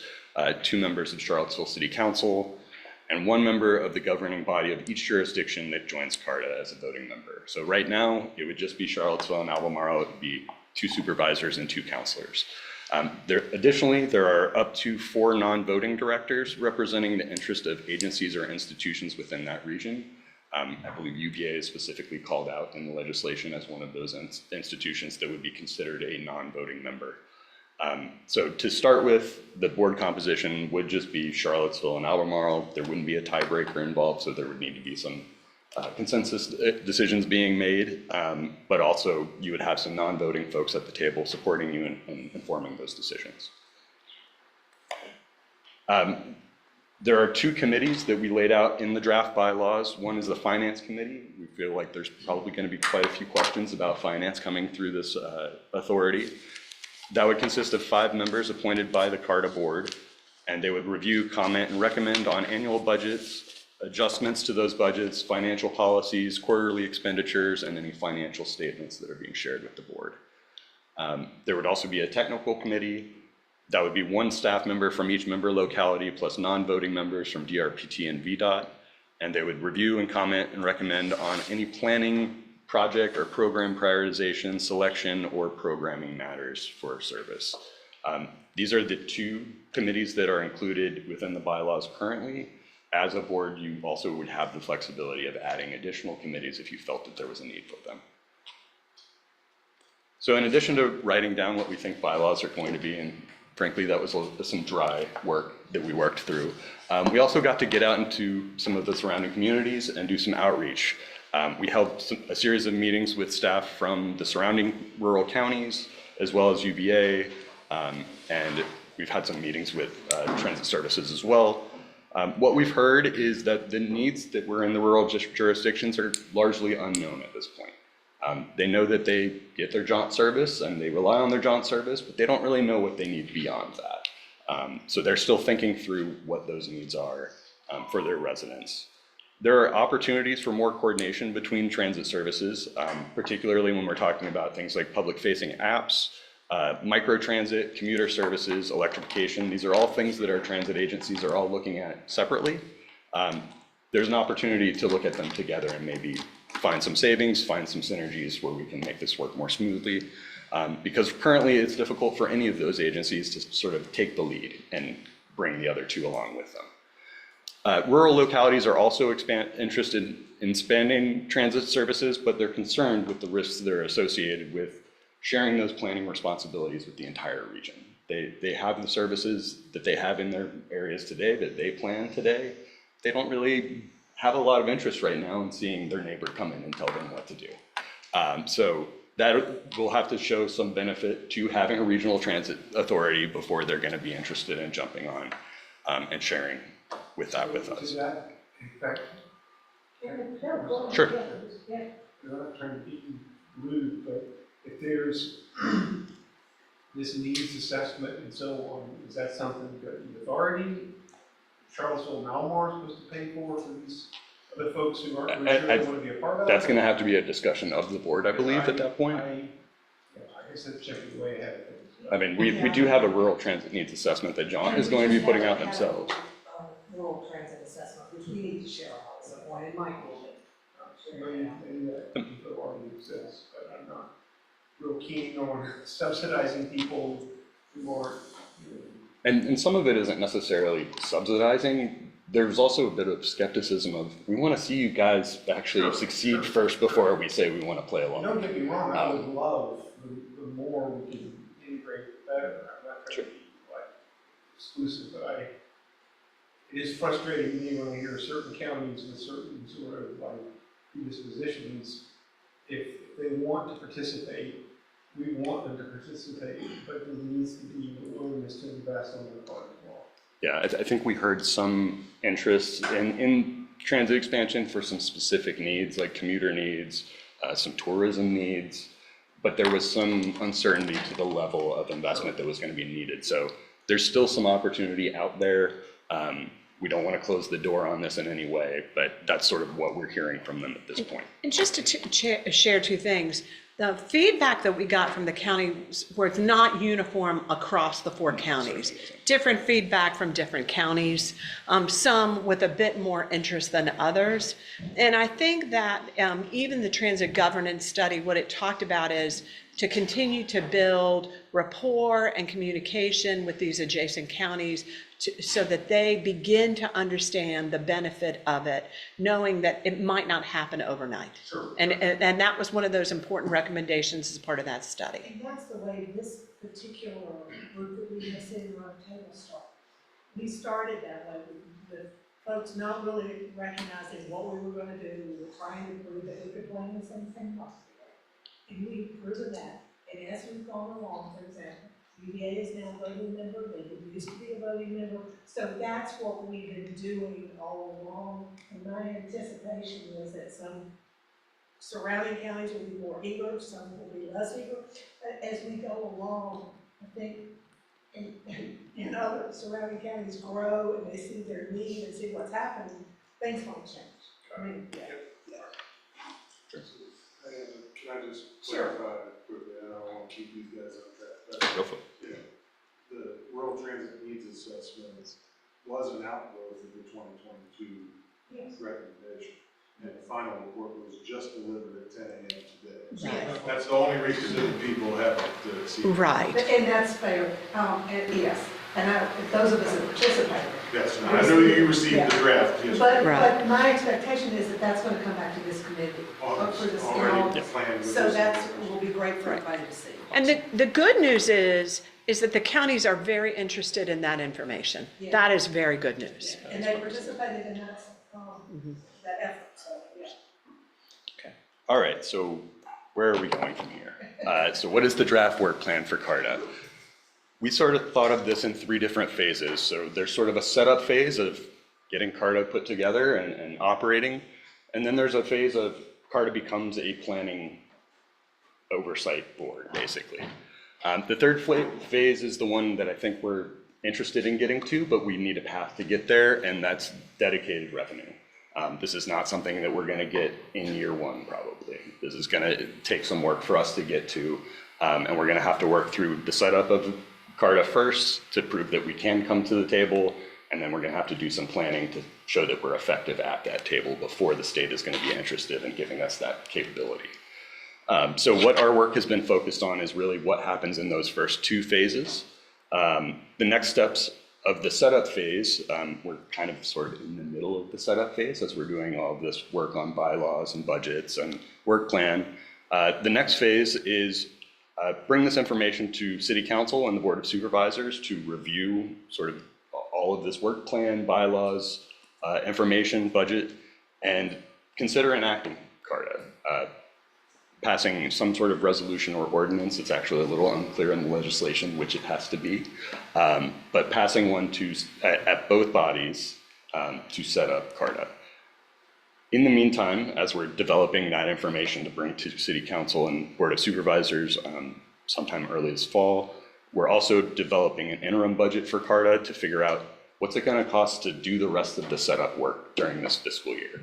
2 members of Charlottesville City Council, and 1 member of the governing body of each jurisdiction that joins CARTA as a voting member. So right now, it would just be Charlottesville and Albemarle. It would be 2 supervisors and 2 counselors. Additionally, there are up to 4 non-voting directors representing the interest of agencies or institutions within that region. I believe UVA is specifically called out in the legislation as one of those institutions that would be considered a non-voting member. So to start with, the board composition would just be Charlottesville and Albemarle. There wouldn't be a tiebreaker involved, so there would need to be some consensus decisions being made, but also you would have some non-voting folks at the table supporting you and informing those decisions. There are two committees that we laid out in the draft bylaws. One is the Finance Committee. We feel like there's probably going to be quite a few questions about finance coming through this authority. That would consist of 5 members appointed by the CARTA board, and they would review, comment, and recommend on annual budgets, adjustments to those budgets, financial policies, quarterly expenditures, and any financial statements that are being shared with the board. There would also be a technical committee. That would be 1 staff member from each member locality plus non-voting members from DRPT and VDOT. And they would review and comment and recommend on any planning, project, or program prioritization, selection, or programming matters for service. These are the 2 committees that are included within the bylaws currently. As a board, you also would have the flexibility of adding additional committees if you felt that there was a need for them. So in addition to writing down what we think bylaws are going to be, and frankly, that was some dry work that we worked through. We also got to get out into some of the surrounding communities and do some outreach. We held a series of meetings with staff from the surrounding rural counties, as well as UVA, and we've had some meetings with transit services as well. What we've heard is that the needs that were in the rural jurisdictions are largely unknown at this point. They know that they get their JAUNT service and they rely on their JAUNT service, but they don't really know what they need beyond that. So they're still thinking through what those needs are for their residents. There are opportunities for more coordination between transit services, particularly when we're talking about things like public-facing apps, microtransit, commuter services, electrification. These are all things that our transit agencies are all looking at separately. There's an opportunity to look at them together and maybe find some savings, find some synergies where we can make this work more smoothly. Because currently it's difficult for any of those agencies to sort of take the lead and bring the other 2 along with them. Rural localities are also interested in expanding transit services, but they're concerned with the risks that are associated with sharing those planning responsibilities with the entire region. They have the services that they have in their areas today, that they plan today. They don't really have a lot of interest right now in seeing their neighbor come in and tell them what to do. So that will have to show some benefit to having a regional transit authority before they're going to be interested in jumping on and sharing with that with us. Is that, in fact, Sure. Yeah. I'm not trying to be rude, but if there's this needs assessment and so on, is that something that the authority, Charlottesville and Albemarle is supposed to pay for these other folks who aren't really sure they want to be a part of it? That's going to have to be a discussion of the board, I believe, at that point. I guess that's checking way ahead of things. I mean, we do have a rural transit needs assessment that JAUNT is going to be putting out themselves. Rural transit assessment, which we need to share at some point, and Mike will. Maybe that people already exists, but I'm not real keen on subsidizing people who aren't, you know. And some of it isn't necessarily subsidizing. There's also a bit of skepticism of, we want to see you guys actually succeed first before we say we want to play along. Don't get me wrong, I would love the more we can integrate, the better. I'm not trying to be like exclusive, but it is frustrating to me when I hear certain counties with certain sort of like predispositions. If they want to participate, we want them to participate, but there needs to be a willingness to invest on their part as well. Yeah, I think we heard some interest in transit expansion for some specific needs, like commuter needs, some tourism needs, but there was some uncertainty to the level of investment that was going to be needed. So there's still some opportunity out there. We don't want to close the door on this in any way, but that's sort of what we're hearing from them at this point. And just to share 2 things, the feedback that we got from the counties was not uniform across the 4 counties. Different feedback from different counties, some with a bit more interest than others. And I think that even the transit governance study, what it talked about is to continue to build rapport and communication with these adjacent counties so that they begin to understand the benefit of it, knowing that it might not happen overnight. Sure. And that was one of those important recommendations as part of that study. And that's the way this particular group that we have sitting around the table started. We started that way with folks not really recognizing what we were going to do. We were trying to prove that we could blame the same thing possibly. And we've proven that. And as we've gone along, for example, UVA is now a voting member, they used to be a voting member. So that's what we've been doing all along. And my anticipation is that some surrounding counties will be more eager, some will be less eager. But as we go along, I think, and other surrounding counties grow and they see their need and see what's happening, things won't change. I mean, And can I just Sure. clarify quickly, I don't want to keep these guys on track. Go for it. Yeah, the rural transit needs assessment was an outgrowth of the 2022 Yes. recommendation. And the final report was just delivered at 10 a.m. today. Yes. That's the only reason that people haven't seen. Right. And that's fair, and yes, and those of us that participated. Yes, and I know you received the draft, yes. But, Right. but my expectation is that that's gonna come back to this committee. For this, Already planned with So this. that's, will be great for everybody to see. And the good news is that the counties are very interested in that information. Yeah. That is very good news. And they participated in that, that effort, so, yeah. All right, so where are we going from here? So what is the draft work plan for CARTA? We sort of thought of this in 3 different phases. So there's sort of a setup phase of getting CARTA put together and operating. And then there's a phase of CARTA becomes a planning oversight board, basically. The third phase is the one that I think we're interested in getting to, but we need a path to get there, and that's dedicated revenue. This is not something that we're gonna get in year 1, probably. This is gonna take some work for us to get to, and we're gonna have to work through the setup of CARTA first to prove that we can come to the table, and then we're gonna have to do some planning to show that we're effective at that table before the state is gonna be interested in giving us that capability. So what our work has been focused on is really what happens in those first 2 phases. The next steps of the setup phase, we're kind of sort of in the middle of the setup phase as we're doing all of this work on bylaws and budgets and work plan. The next phase is bring this information to City Council and the Board of Supervisors to review sort of all of this work plan, bylaws, information, budget, and consider enacting CARTA. Passing some sort of resolution or ordinance. It's actually a little unclear in the legislation which it has to be, but passing one at both bodies to set up CARTA. In the meantime, as we're developing that information to bring to City Council and Board of Supervisors sometime early this fall, we're also developing an interim budget for CARTA to figure out what's it going to cost to do the rest of the setup work during this fiscal year.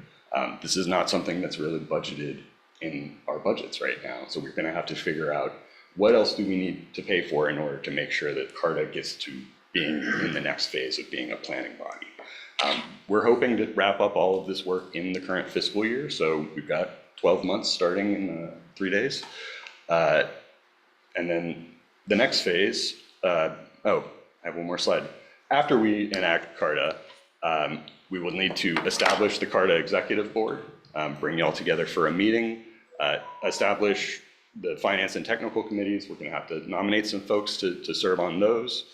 This is not something that's really budgeted in our budgets right now. So we're gonna have to figure out what else do we need to pay for in order to make sure that CARTA gets to being in the next phase of being a planning body. We're hoping to wrap up all of this work in the current fiscal year. So we've got 12 months starting in 3 days. And then the next phase, I have one more slide. After we enact CARTA, we will need to establish the CARTA Executive Board, bring you all together for a meeting, establish the finance and technical committees. We're going to have to nominate some folks to serve on those,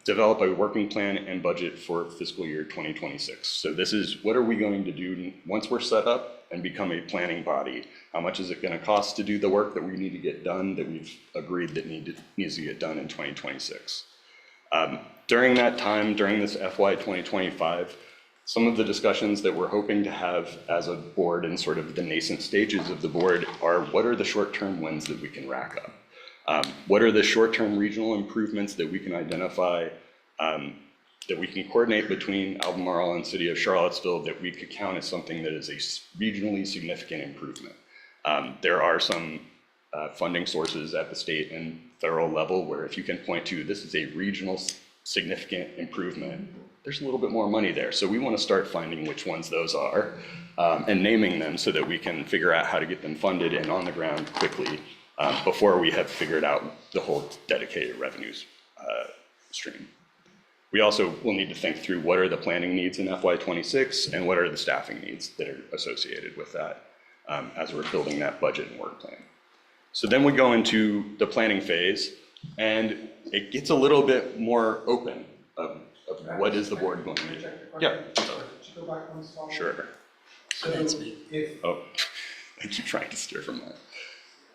develop a working plan and budget for fiscal year 2026. So this is what are we going to do once we're set up and become a planning body? How much is it going to cost to do the work that we need to get done that we've agreed that needs to get done in 2026? During that time, during this FY 2025, some of the discussions that we're hoping to have as a board in sort of the nascent stages of the board are what are the short-term wins that we can rack up? What are the short-term regional improvements that we can identify, that we can coordinate between Albemarle and City of Charlottesville that we could count as something that is a regionally significant improvement? There are some funding sources at the state and federal level where if you can point to this is a regional significant improvement, there's a little bit more money there. So we want to start finding which ones those are and naming them so that we can figure out how to get them funded and on the ground quickly before we have figured out the whole dedicated revenues stream. We also will need to think through what are the planning needs in FY26 and what are the staffing needs that are associated with that as we're building that budget and work plan. So then we go into the planning phase and it gets a little bit more open of what is the board going to do? Yeah. Go back one slide. Sure. So if, Oh, I keep trying to steer from that.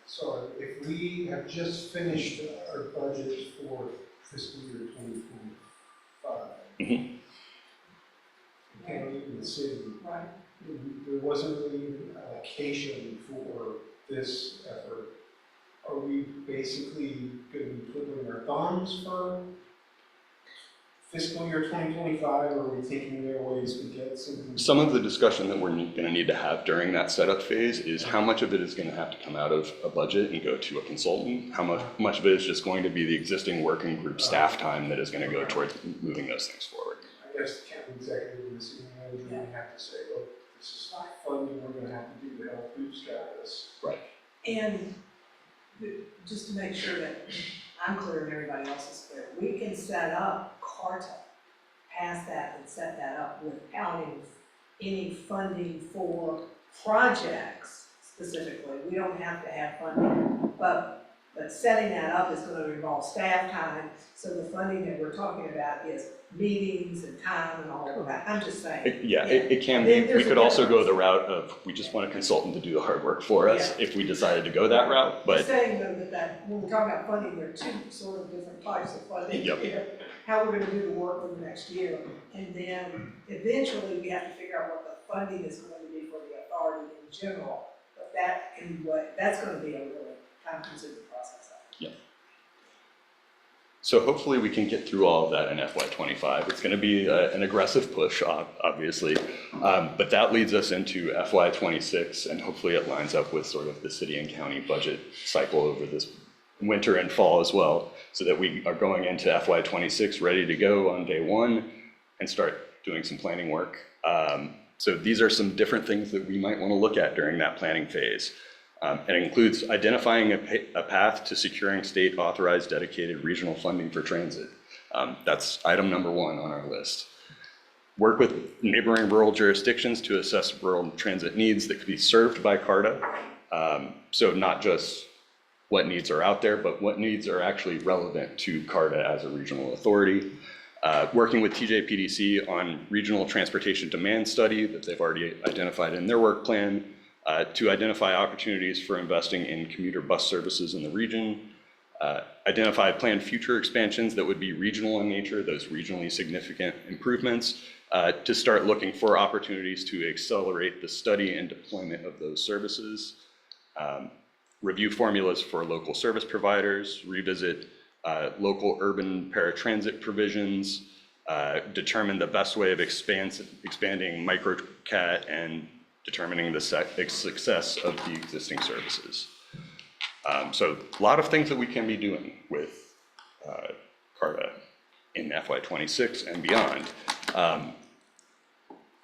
sorry, if we have just finished our budget for fiscal year 2025, Mhm. the county and the city, Right. there wasn't really an allocation for this effort. Are we basically going to be twiddling our thumbs for fiscal year 2025, or are we thinking there are ways to get some? Some of the discussion that we're gonna need to have during that setup phase is how much of it is gonna have to come out of a budget and go to a consultant? How much of it is just going to be the existing working group staff time that is gonna go towards moving those things forward? I guess the county executive and the city manager would have to say, look, this is funding we're gonna have to do to help bootstrap this. Right. And just to make sure that I'm clear and everybody else is clear, we can set up CARTA, pass that and set that up without any funding for projects specifically. We don't have to have funding, but setting that up is gonna involve staff time. So the funding that we're talking about is meetings and time and all of that. I'm just saying. It can be. We could also go the route of, we just want a consultant to do the hard work for us if we decided to go that route, I'm but. saying though that when we're talking about funding, there are two sort of different types of funding. Yep. How we're gonna do the work for the next year, and then eventually we have to figure out what the funding is going to be for the authority in general. But that's gonna be a really time-consuming process. So hopefully we can get through all of that in FY25. It's going to be an aggressive push, obviously, but that leads us into FY26, and hopefully it lines up with sort of the city and county budget cycle over this winter and fall as well, so that we are going into FY26 ready to go on day one and start doing some planning work. So these are some different things that we might want to look at during that planning phase. It includes identifying a path to securing state authorized dedicated regional funding for transit. That's item number 1 on our list. Work with neighboring rural jurisdictions to assess rural transit needs that could be served by CARTA. So not just what needs are out there, but what needs are actually relevant to CARTA as a regional authority. Working with TJPDC on regional transportation demand study that they've already identified in their work plan. To identify opportunities for investing in commuter bus services in the region, identify planned future expansions that would be regional in nature, those regionally significant improvements, to start looking for opportunities to accelerate the study and deployment of those services, review formulas for local service providers, revisit local urban paratransit provisions, determine the best way of expanding microcat and determining the success of the existing services. So a lot of things that we can be doing with CARTA in FY26 and beyond.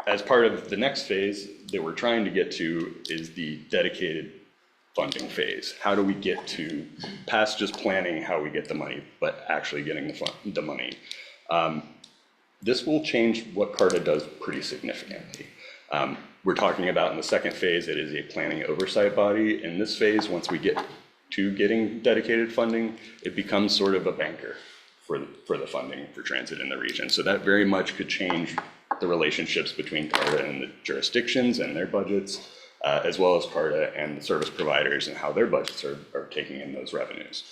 As part of the next phase that we're trying to get to is the dedicated funding phase. How do we get to past just planning how we get the money, but actually getting the money? This will change what CARTA does pretty significantly. We're talking about in the second phase, it is a planning oversight body. In this phase, once we get to getting dedicated funding, it becomes sort of a banker for the funding for transit in the region. So that very much could change the relationships between CARTA and the jurisdictions and their budgets, as well as CARTA and the service providers and how their budgets are taking in those revenues.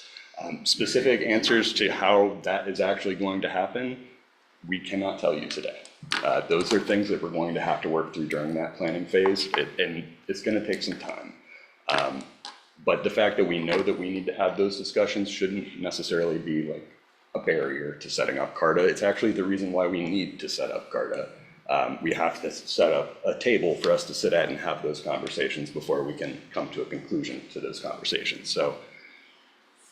Specific answers to how that is actually going to happen, we cannot tell you today. Those are things that we're going to have to work through during that planning phase, and it's going to take some time. But the fact that we know that we need to have those discussions shouldn't necessarily be like a barrier to setting up CARTA. It's actually the reason why we need to set up CARTA. We have to set up a table for us to sit at and have those conversations before we can come to a conclusion to those conversations. So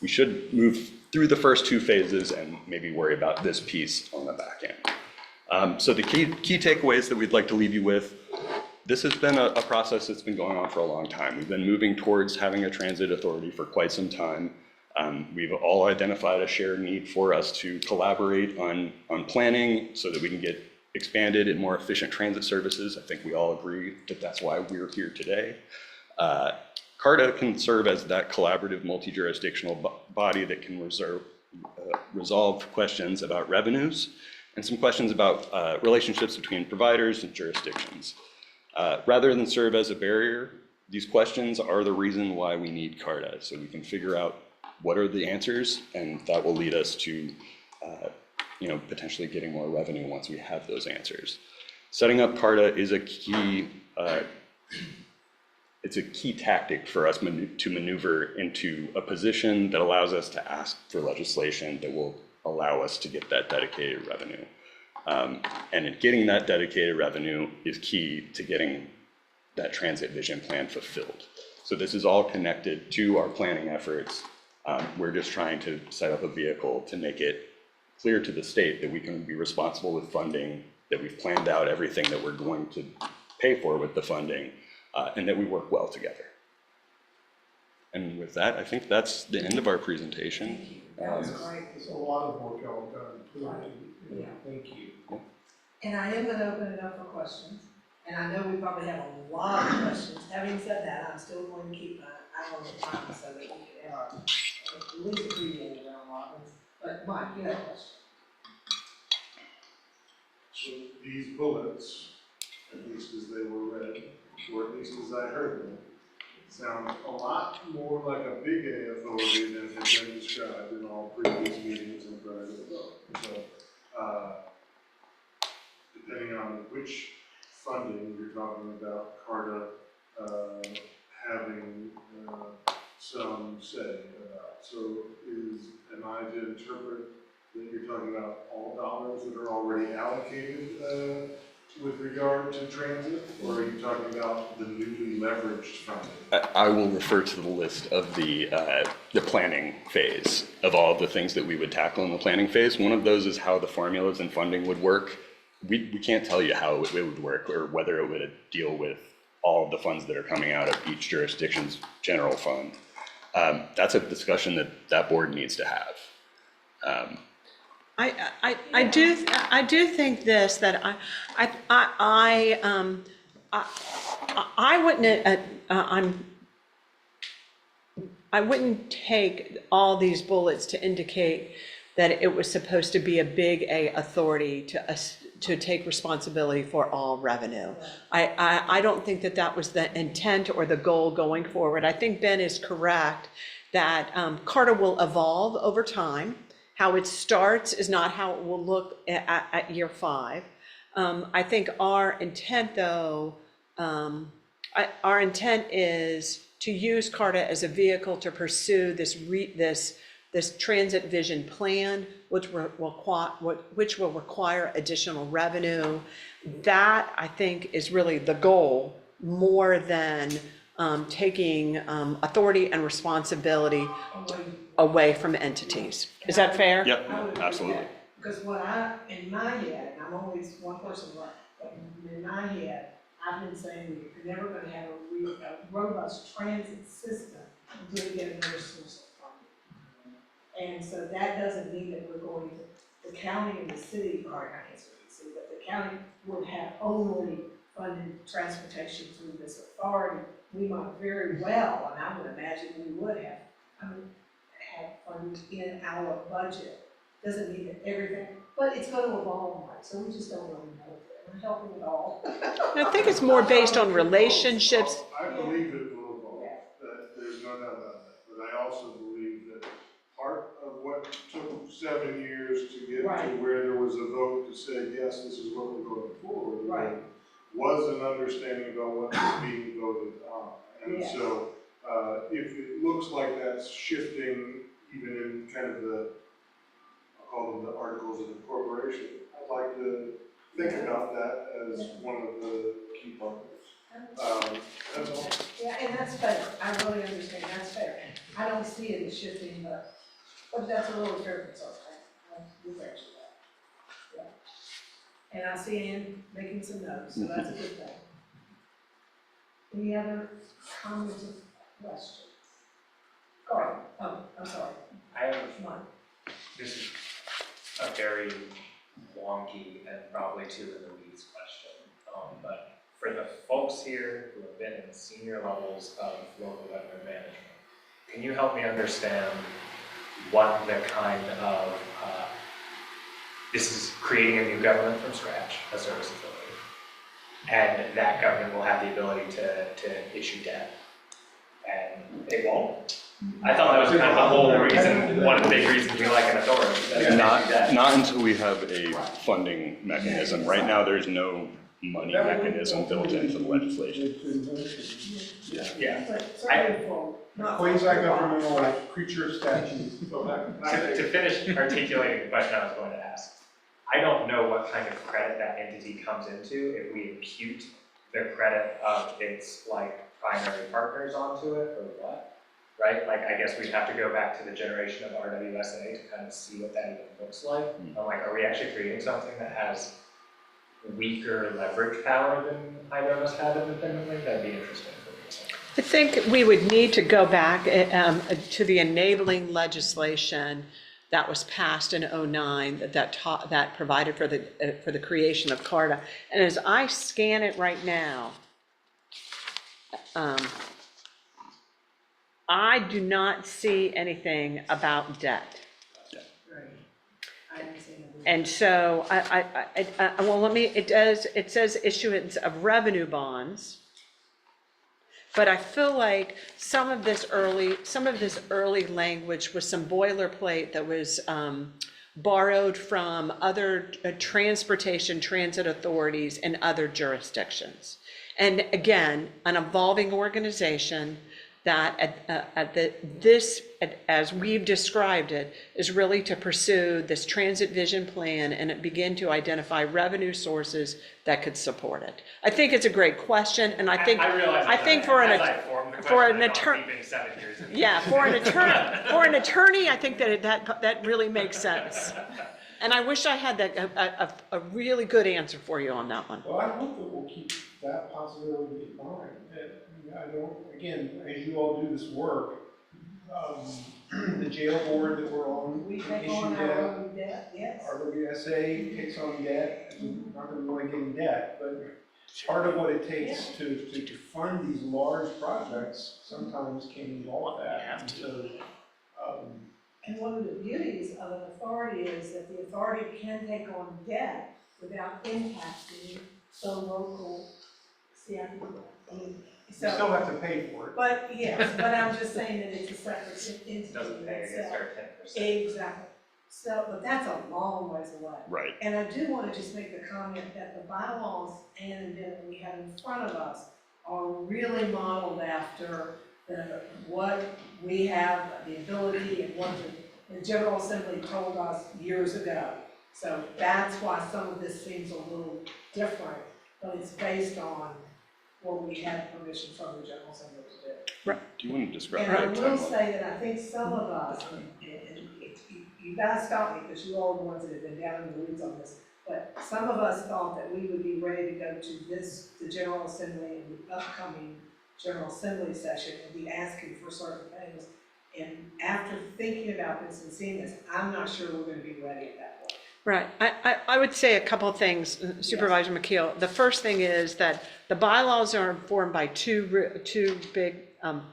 we should move through the first 2 phases and maybe worry about this piece on the back end. So the key takeaways that we'd like to leave you with, this has been a process that's been going on for a long time. We've been moving towards having a transit authority for quite some time. We've all identified a shared need for us to collaborate on planning so that we can get expanded and more efficient transit services. I think we all agree that that's why we're here today. CARTA can serve as that collaborative multi-jurisdictional body that can resolve questions about revenues and some questions about relationships between providers and jurisdictions. Rather than serve as a barrier, these questions are the reason why we need CARTA, so we can figure out what are the answers, and that will lead us to, potentially getting more revenue once we have those answers. Setting up CARTA is a key, it's a key tactic for us to maneuver into a position that allows us to ask for legislation that will allow us to get that dedicated revenue. And in getting that dedicated revenue is key to getting that transit vision plan fulfilled. So this is all connected to our planning efforts. We're just trying to set up a vehicle to make it clear to the state that we can be responsible with funding, that we've planned out everything that we're going to pay for with the funding, and that we work well together. And with that, I think that's the end of our presentation. That was great. It's a lot of work y'all done. Right. Yeah. Thank you. And I am gonna open it up for questions, and I know we probably have a lot of questions. Having said that, I'm still going to keep my eye on the time so that we can have at least 3 minute round robins. But Mike, you have a question? So these bullets, at least as they were read, or at least as I heard them, sound a lot more like a big A authority than has been described in all previous meetings and prior to the vote. So, depending on which funding you're talking about, CARTA having some say about. So am I to interpret that you're talking about all dollars that are already allocated with regard to transit, or are you talking about the newly leveraged funding? I will refer to the list of the planning phase of all of the things that we would tackle in the planning phase. One of those is how the formulas and funding would work. We can't tell you how it would work or whether it would deal with all of the funds that are coming out of each jurisdiction's general fund. That's a discussion that board needs to have. I do think this, that I wouldn't take all these bullets to indicate that it was supposed to be a big A authority to take responsibility for all revenue. I don't think that was the intent or the goal going forward. I think Ben is correct that CARTA will evolve over time. How it starts is not how it will look at year 5. I think our intent, though, our intent is to use CARTA as a vehicle to pursue this transit vision plan, which will require additional revenue. That, I think, is really the goal, more than taking authority and responsibility away from entities. Is that fair? Yep, absolutely. Because in my head, and I'm always one person left, but in my head, I've been saying we're never gonna have a robust transit system until we get another source of funding. And so that doesn't mean that we're going to, the county and the city, or I can't say the city, but the county would have only funded transportation through this authority. We might very well, and I would imagine we would have funding in our budget. Doesn't mean that everything, but it's going to evolve, Mike, so we just don't really know. We're helping it all. I think it's more based on relationships. I believe it will evolve, there's no doubt about that, but I also believe that part of what took 7 years to get to where there was a vote to say, yes, this is what we're going forward with, was an understanding about what was being voted on. And so if it looks like that's shifting, even in kind of I'll call them the articles of incorporation, I'd like to think about that as one of the key partners. That's all. Yeah, and that's fair. I really understand. That's fair. I don't see it as shifting, but that's a little fair concern. We'll answer that. Yeah. And I see Ann making some notes, so that's a good thing. Any other comments or questions? Carl, I'm sorry. I have, This is a very wonky and probably too in the weeds question. But for the folks here who have been in the senior levels of local government management, can you help me understand what the kind of, this is creating a new government from scratch, a service authority, and that government will have the ability to issue debt They won't? I thought that was kind of the whole reason, one of the big reasons we like an authority. That's gonna do that. Not until we have a funding mechanism. Right now, there's no money mechanism built into the legislation. Yeah. But certainly for, not. Quasi-governmental, like creature statutes. To finish articulating the question I was going to ask, I don't know what kind of credit that entity comes into if we impute the credit of its like primary partners onto it or what, right? Like, I guess we'd have to go back to the generation of RWSA to kind of see what that even looks like. I'm like, are we actually creating something that has weaker leverage power than Hydro must have independently? That'd be interesting for me. I think we would need to go back to the enabling legislation that was passed in '09 that provided for the creation of CARTA. And as I scan it right now, I do not see anything about debt. And so it says issuance of revenue bonds. But I feel like some of this early language was some boilerplate that was borrowed from other transportation transit authorities in other jurisdictions. And again, an evolving organization that as we've described it, is really to pursue this transit vision plan and begin to identify revenue sources that could support it. I think it's a great question, and I think for an attorney, yeah, for an attorney, I think that really makes sense. And I wish I had a really good answer for you on that one. Well, I hope that we'll keep that possibility in mind. I don't, again, as you all do this work, the jail board that we're on, We take issue on our debt. own debt, yes. RWSA takes on debt, not that we want to get in debt, but part of what it takes to fund these large projects sometimes can involve that. And so, And one of the beauties of an authority is that the authority can take on debt without impacting the local CIP. I mean, you still have to pay for it. But yes, but I'm just saying that it's a separate entity. Doesn't pay against itself. our 10%. Exactly. So, but that's a long ways away. Right. And I do want to just make the comment that the bylaws and that we have in front of us are really modeled after what we have, the ability and what the General Assembly told us years ago. So that's why some of this seems a little different, but it's based on what we had permission from the General Assembly to do. Do you want to describe And I that will timeline? say that I think some of us, and you guys stop me because you all are the ones that have been down in the weeds on this, but some of us thought that we would be ready to go to the General Assembly and the upcoming General Assembly session and be asking for certain things. And after thinking about this and seeing this, I'm not sure we're gonna be ready at that point. Right. I would say a couple of things, Supervisor McKeel. The first thing is that the bylaws are informed by two big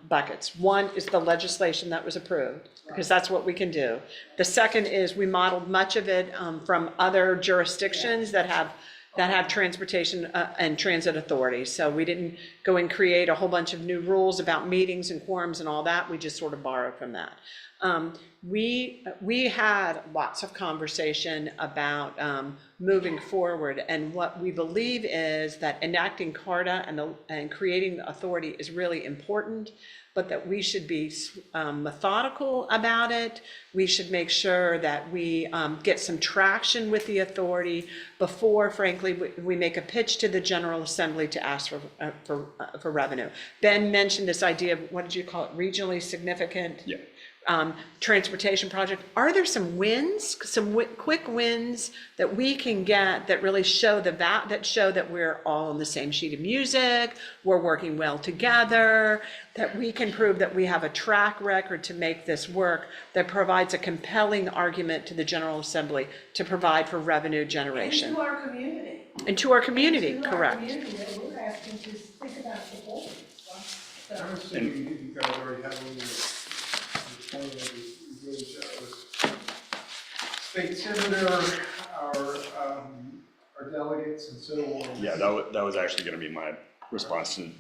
buckets. One is the legislation that was approved, because that's what we can do. The second is we modeled much of it from other jurisdictions that have transportation and transit authorities. So we didn't go and create a whole bunch of new rules about meetings and quorums and all that. We just sort of borrowed from that. We had lots of conversation about moving forward, and what we believe is that enacting CARTA and creating the authority is really important, but that we should be methodical about it. We should make sure that we get some traction with the authority before, frankly, we make a pitch to the General Assembly to ask for revenue. Ben mentioned this idea of, what did you call it, regionally significant? Yeah. Transportation project. Are there some wins, quick wins that we can get that really show that we're all on the same sheet of music, we're working well together, that we can prove that we have a track record to make this work, that provides a compelling argument to the General Assembly to provide for revenue generation. And to our community. And to our community, And to correct. our community that we're asking to think about supporting. So, I'm assuming you guys already have one of the state senator, our delegates and so on. Yeah, that was actually going to be my response to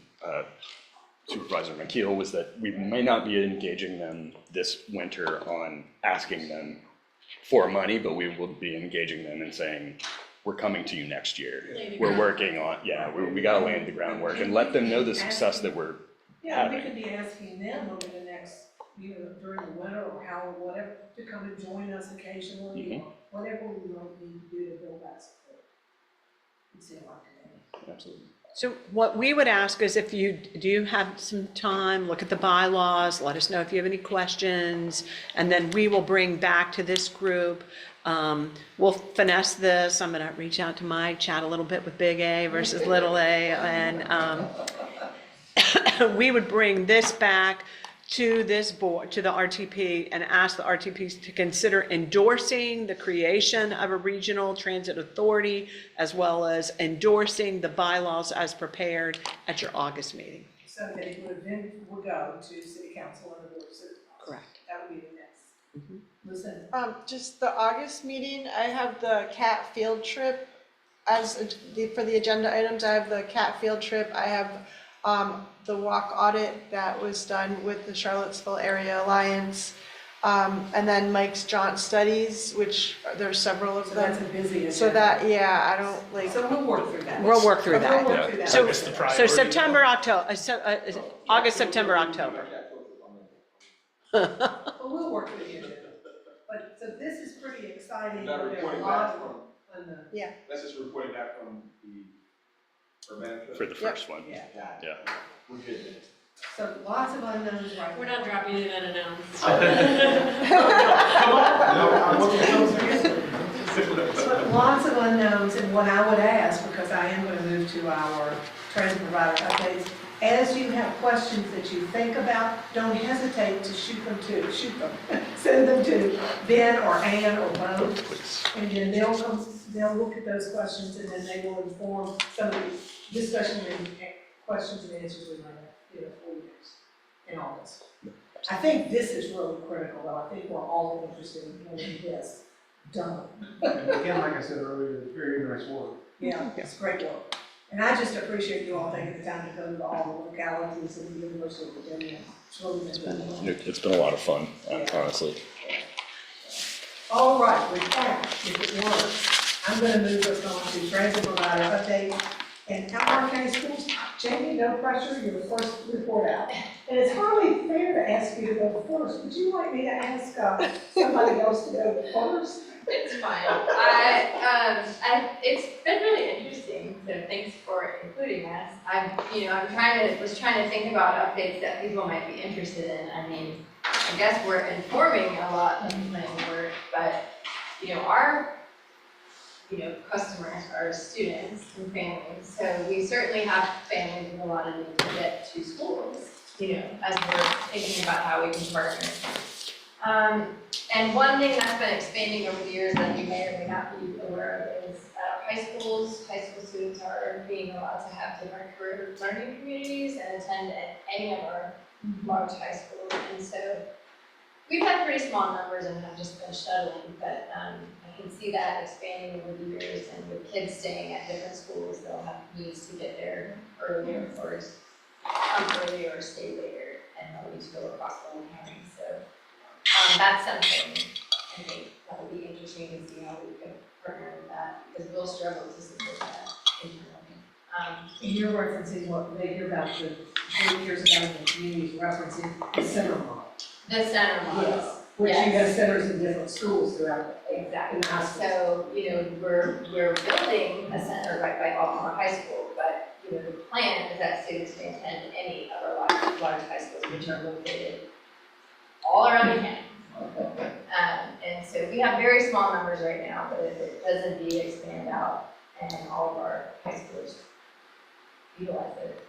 Supervisor McKeel was that we may not be engaging them this winter on asking them for money, but we will be engaging them and saying, we're coming to you next year. We're working on, we gotta lay the groundwork and let them know the success that we're Yeah, we having. could be asking them over the next, during the winter or how, or whatever, to come and join us occasionally, or whatever we might need to do to build that support. It's in our community. Absolutely. So what we would ask is if you do have some time, look at the bylaws, let us know if you have any questions, and then we will bring back to this group. We'll finesse this. I'm gonna reach out to Mike, chat a little bit with big A versus little A, and we would bring this back to this board, to the RTP, and ask the RTPs to consider endorsing the creation of a regional transit authority, as well as endorsing the bylaws as prepared at your August meeting. So that it would go to city council and the board of supervisors. Correct. That would be the next. Listen, Just the August meeting, I have the cat field trip for the agenda items. I have the cat field trip. I have the walk audit that was done with the Charlottesville Area Alliance. And then Mike's JAUNT studies, which there's several of so that's them. a busy agenda. So that, I don't like. So we'll work through that. We'll work through that. We'll work through that. So, It's the so priority. September, October, August, September, October. But we'll work through the agenda. But, so this is pretty exciting. Not There are reporting a lot back of from, unknown. that's just reporting back from our manager. For the first one. Yeah. Yeah. We're good then. So lots of unknowns right now. We're not dropping it unannounced. But lots of unknowns, and what I would ask, because I am gonna move to our transit provider updates, as you have questions that you think about, don't hesitate to shoot them. Send them to Ben or Ann or both, Please. and then they'll look at those questions, and then they will inform some of the discussion and questions and answers we might have, for you in August. I think this is really critical, though. I think we're all interested in getting this done. And again, like I said earlier, very nice work. Yeah, it's great work. And I just appreciate you all taking the time to go to all the localities of the University of Virginia. It's really been good. It's been a lot of fun, honestly. All right, with that, if it works, I'm gonna move us on to transit provider update. And Albemarle County Schools, Jamie, no pressure, you're the first report out. And it's hardly fair to ask you to go first. Would you like me to ask somebody else to go first? It's fine. It's been really interesting, so thanks for including us. Was trying to think about updates that people might be interested in. I mean, I guess we're informing a lot of planning work, but, our, customers are students and families. So we certainly have families with a lot of need to get to schools, as we're thinking about how we can partner. And one thing that's been expanding over the years that you may or may not be aware of is high school students are being allowed to have different career learning communities and attend at any of our large high schools. And so we've had pretty small numbers and have just been shuttling, but I can see that expanding over the years, and with kids staying at different schools, they'll have needs to get there earlier or come earlier or stay later, and they'll need to go across the whole county. So that's something I think that would be interesting to see how we could partner with that, because we'll struggle to support that internally. And you're referencing what they hear about the 3 years ago in the community, referencing the center model. The center model. Yes. Which you have centers in different schools throughout. Exactly. In high school. So, we're building a center right by Albemarle High School, but, the plan is that students may attend any of our large high schools, which are located all around the county. And so we have very small numbers right now, but if it does indeed expand out and all of our high schools utilize it,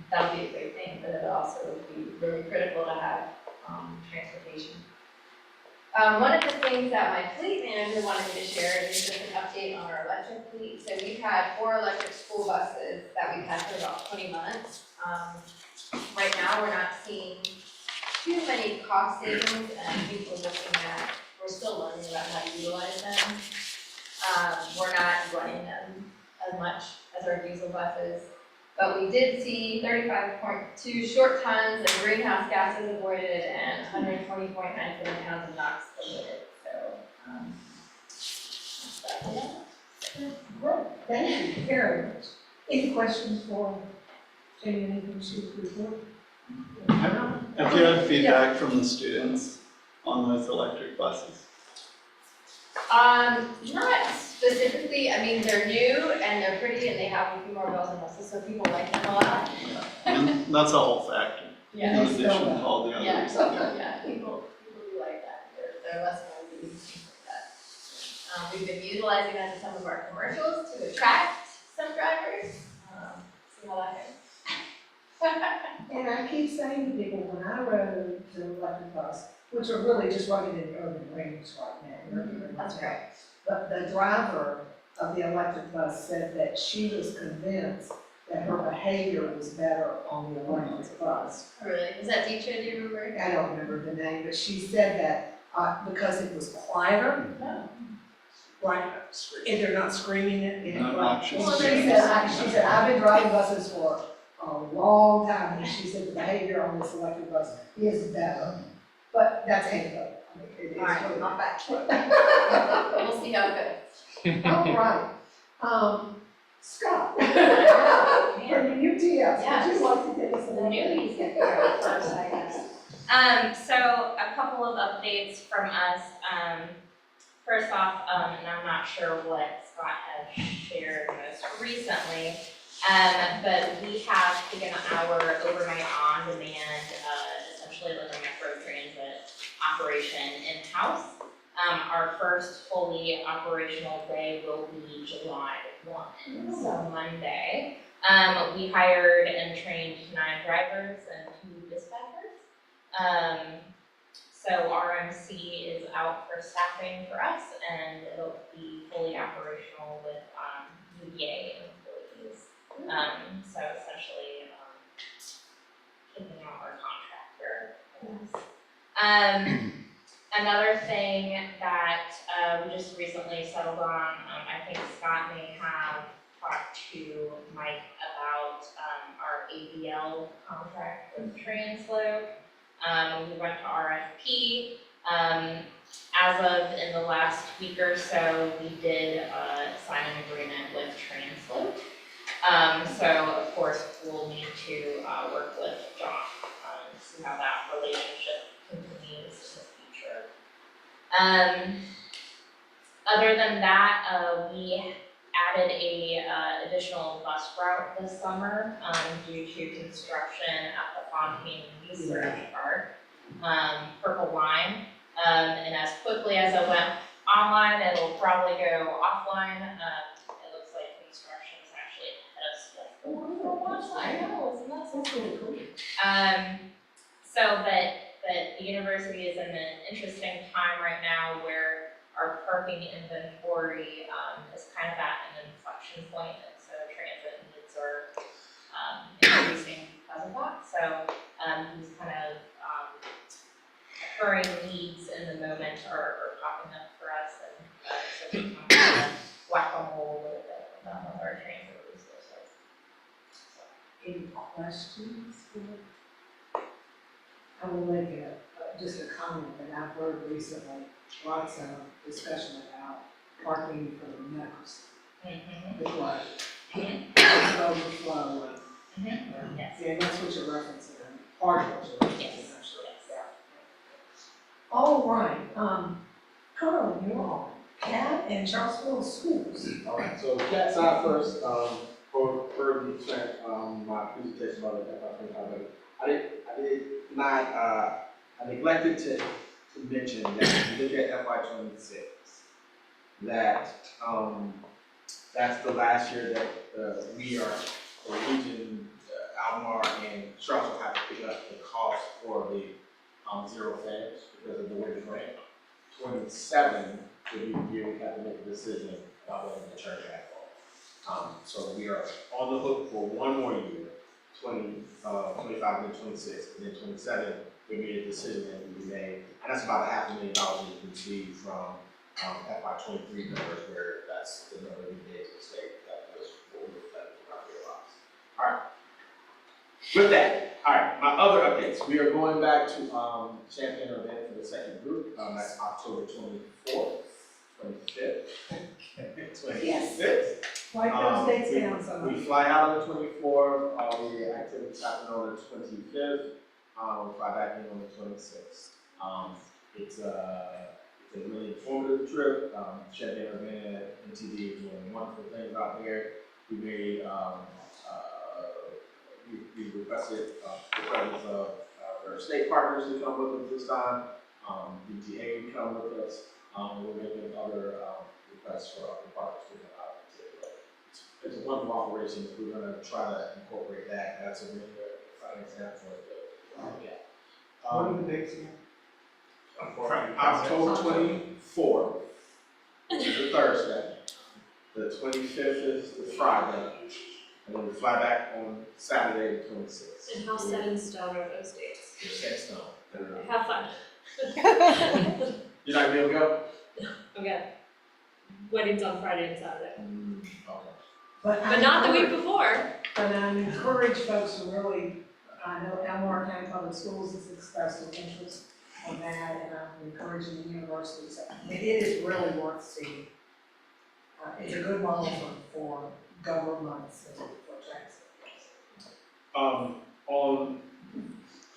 that'll be a great thing, but it'll also be really critical to have transportation. One of the things that my fleet manager wanted me to share is just an update on our electric fleet. So we've had 4 electric school buses that we've had for about 20 months. Right now, we're not seeing too many cost savings, and I think we're still learning about how to utilize them. We're not running them as much as our diesel buses. But we did see 35.2 short tons of greenhouse gases avoided and 120.9 million pounds of NOx avoided, so, that's it. Great, thank you very much. Any questions for Jamie, anything she would report? Have you had feedback from the students on those electric buses? Not specifically, I mean, they're new and they're pretty and they have a few more bells and whistles, so people like them a lot. And that's a whole factor, in Yeah, addition to all the others. yeah, people do like that, they're less noisy, things like that. We've been utilizing that in some of our commercials to attract some drivers, see how that goes. And I keep saying to people, when I rode the electric bus, which are really just running in urban rings right now. That's great. But the driver of the electric bus said that she was convinced that her behavior was better on the electric bus. Really, was that teacher, do you remember? I don't remember the name, but she said that because it was quieter, No. like, and they're not screaming it. Not obnoxious. Well, she said, I've been driving buses for a long time, and she said the behavior on this electric bus is better. But that's anecdotal. I mean, it is. All right, totally- not factual. We'll see how it goes. All right. Scott. From the UTS, would you like to give us The an newbies get to go first, I guess. So a couple of updates from us. First off, and I'm not sure what Scott has shared most recently, but we have taken our overnight on-demand, essentially like a metro transit operation in-house. Our first fully operational day will be July 1, so Monday. We hired and trained 9 drivers and 2 dispatchers. So RMC is out for staffing for us, and it'll be fully operational with UVA employees. So essentially, kicking out our contractor. Another thing that we just recently settled on, I think Scott may have talked to Mike about our ABL contract with Transload. We went to RFP. As of in the last week or so, we did sign an agreement with Transload. So of course, we'll need to work with John to see how that relationship continues in the future. Other than that, we added a additional bus route this summer due to construction at the Fontaine Research Park, Purple Line. And as quickly as it went online, it'll probably go offline. It looks like construction is actually ahead of schedule. I know, isn't that so cool? But the university is in an interesting time right now where our parking inventory is kind of at an inflection point, and so transit needs are increasing because of that. So these kind of occurring needs in the moment are popping up for us, and so we kind of whack-a-mole a little bit with our transit resources. Any questions? I will make just a comment that I've heard recently, lots of discussion about parking for the medical center. The flow. Overflow. Yes. Yeah, that's what you're referencing, part of what you're referencing, Yes. actually. Yeah. All right, Carl, you're on. Cat and Charlottesville schools. All right, so cat side first, for the track, my presentation about the FY25 budget. I did not, I neglected to mention that if you look at FY26, that, that's the last year that we are, the region, Albemarle and Charlottesville have to pick up the cost for the, zero fares because of the winter grant. 27 would be the year we have to make a decision about whether to turn back on. So we are on the hook for one more year, 25 and 26, and then 27, there'll be a decision that will be made. And that's about $500,000 you can see from FY23 numbers, where that's the number we gave to the state. That was what we were planning to realize. All right. With that, all right, my other updates, we are going back to Champaign event for the second group, that's October 24th, 25th, 26th. Write those dates down somewhere. We fly out on the 24th, all the activities happen on the 25th, we fly back in on the 26th. It's a really informative trip. Champaign event, NTD is doing wonderful things out there. We made, we requested the presence of our state partners to come with us this time. DTA to come with us. We're making other requests for other partners to come out. It's a wonderful operation. We're going to try to incorporate that. That's a really good exciting example for us to get. What are the dates again? October 24th is the Thursday. The 25th is the Friday. And then we fly back on Saturday the 26th. And how set in stone are those dates? You're set in stone. Have fun. You're not gonna be able to go? Okay. Weddings on Friday and Saturday. Okay. But not the week before. But I encourage folks to really, I know Albemarle County Public Schools has expressed an interest on that, and I'm encouraging the universities. I mean, it is really worth seeing. It's a good model for governments and for transit. On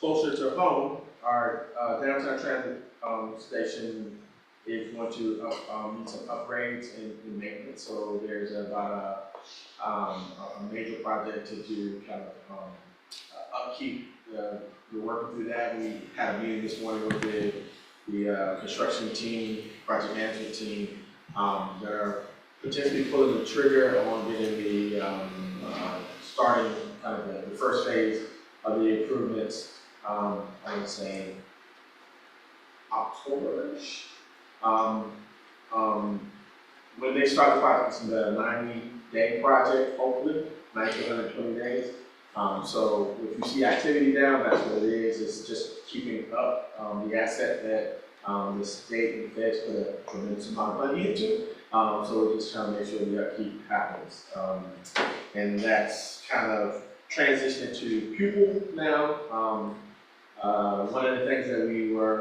closer to home, our downtown transit station is going to need some upgrades and maintenance. So there's about a major project to do kind of upkeep. We're working through that. We had a meeting this morning with the construction team, project management team, that are potentially pulling the trigger on getting the starting kind of the first phase of the improvements. I would say October-ish. When they start the project, it's a 90-day project, hopefully, 90 to 120 days. So if you see activity down, that's what it is. It's just keeping up the asset that the state and feds put a tremendous amount of money into. So we're just trying to make sure the upkeep happens. And that's kind of transitioned to pupil now. One of the things that we were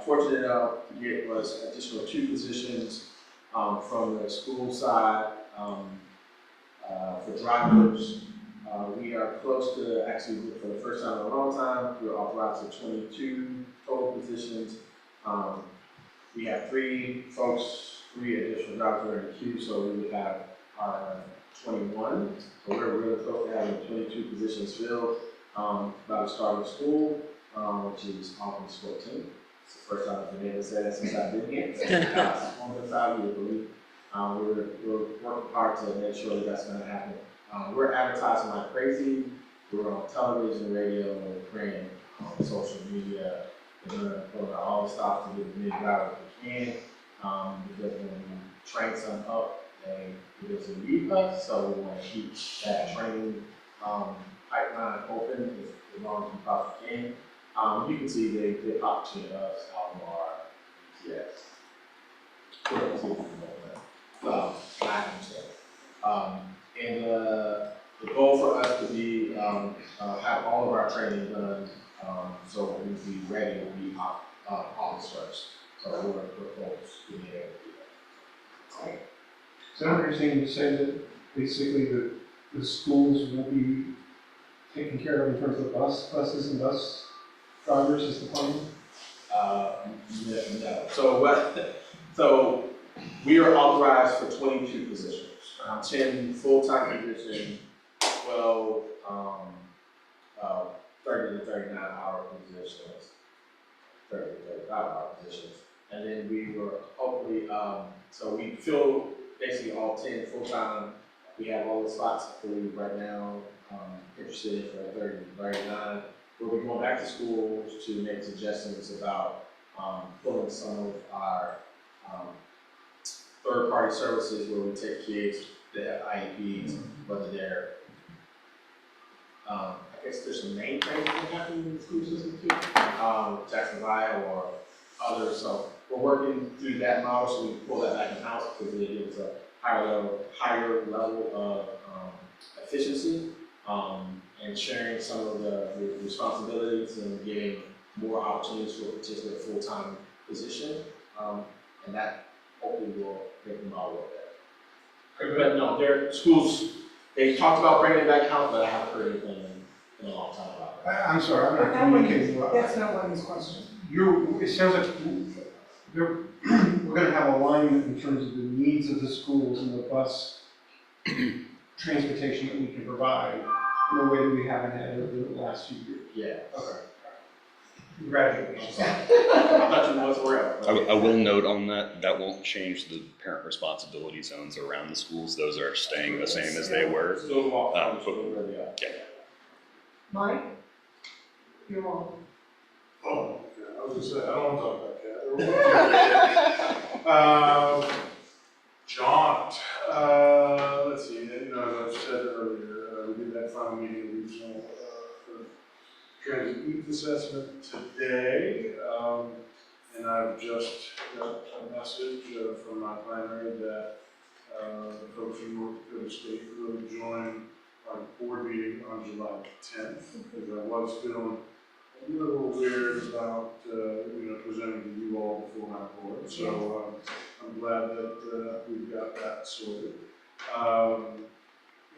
fortunate enough to get was additional 2 positions from the school side for drivers. We are close to, actually, for the first time in a long time, we're authorized to 22 total positions. We have 3 additional drivers are in the queue, so we would have our 21. So we're really close to having 22 positions filled by the start of school, which is August 14th. It's the first time I've been able to say that since I've been here. On the side, we believe we're working hard to make sure that that's going to happen. We're advertising like crazy. We're on television, radio, print, social media. We're going to put all the stuff to get the new drivers we can. Because when we train some up, they doesn't leave us, so we want to keep that training pipeline open as long as we possibly can. You can see they pop to us, Albemarle, yes. And the goal for us to be have all of our training done, so we can be ready to be August 1st. So we're close to being able to do that. Right. So I understand you said that basically the schools will be taken care of in terms of buses and bus drivers is the plan? No. So we are authorized for 22 positions, 10 full-time positions, 12 30 to 39 hour positions, 30 to 35 hour positions. And then we were hopefully, so we fill basically all 10 full-time. We have all the spots free right now, interested for 30 to 39. We'll be going back to schools to make suggestions about pulling some of our third-party services where we take kids that have IEPs, whether they're, I guess there's some main things that happen in the school system too, Jacksonville or others. So we're working through that model so we can pull that back in-house because it gives a higher level of efficiency. and sharing some of the responsibilities and getting more opportunities for a particular full-time position. And that hopefully will make them all work better. But no, their schools, they talked about bringing it back out, but I haven't heard anything in a long time about it. I'm sorry, I'm not communicating well. That's not one of his questions. It sounds like we're gonna have alignment in terms of the needs of the schools and the bus transportation that we can provide in a way that we haven't had over the last few years. Yeah. Okay. Congratulations. I thought you was aware of it. I will note on that, that won't change the parent responsibility zones around the schools. Those are staying the same as they were. Still walk, still where they are. Yeah. Mike? You're on. Oh, yeah, I was gonna say, I don't want to talk about that. JAUNT, let's see, as I've said earlier, we did that final meeting regional, transit youth assessment today. And I've just got a message from my planner that the folks from North Dakota State will join our board meeting on July 10th, because I was feeling a little weird about, presenting to you all before my board. So I'm glad that we've got that sorted.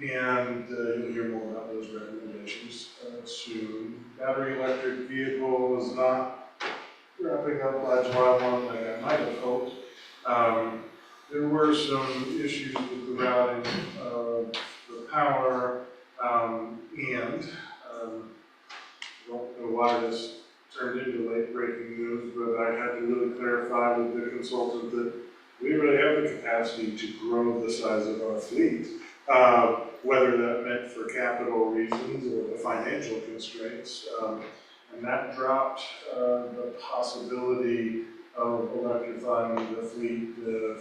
And you'll hear more about those recommendations soon. Battery electric vehicle is not wrapping up by July 1 like I might have hoped. There were some issues with the routing of the power, and I don't know why this turned into late breaking news, but I had to really clarify with the consultant that we really have the capacity to grow the size of our fleet. Whether that meant for capital reasons or the financial constraints, and that dropped the possibility of electrifying the fleet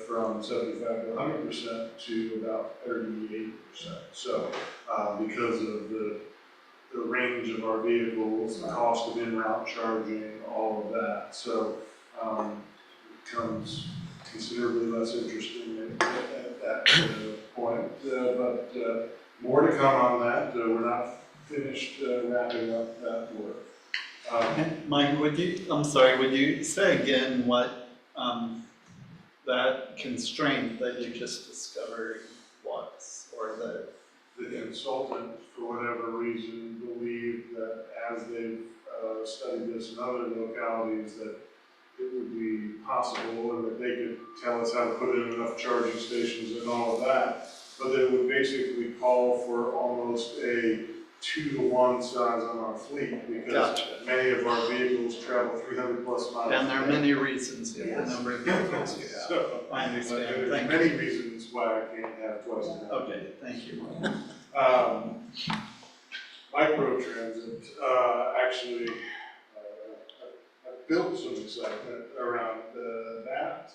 from 75 to 100% to about 38%. So because of the range of our vehicles, the cost of in-route charging, all of that, so it becomes considerably less interesting at that point, but more to come on that. We're not finished wrapping up that work. Mike, would you say again what that constraint that you just discovered was, or that? The consultant, for whatever reason, believed that as they've studied this in other localities, that it would be possible and that they could tell us how to put in enough charging stations and all of that, but that it would basically call for almost a 2-to-1 size on our fleet, because many of our vehicles travel 300 plus miles. And there are many reasons in the number of vehicles you have. So, I understand. there's Thank many you. reasons why I can't have twice as many. Okay, thank you. Microtransit, actually, I built some excitement around that,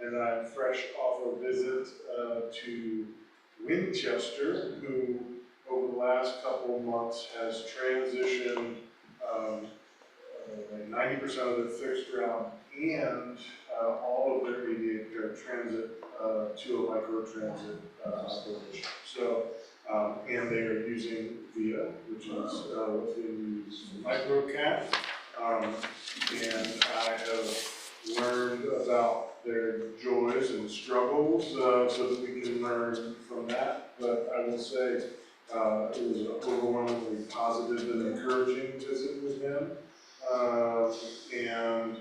and I'm fresh off a visit to Winchester, who over the last couple of months has transitioned like 90% of their fixed route and all of their ADA transit to a microtransit operation. So, and they are using VIA, which is what's being used for microcat. And I have learned about their joys and struggles so that we can learn from that. But I will say it was an overwhelmingly positive and encouraging visit with them. And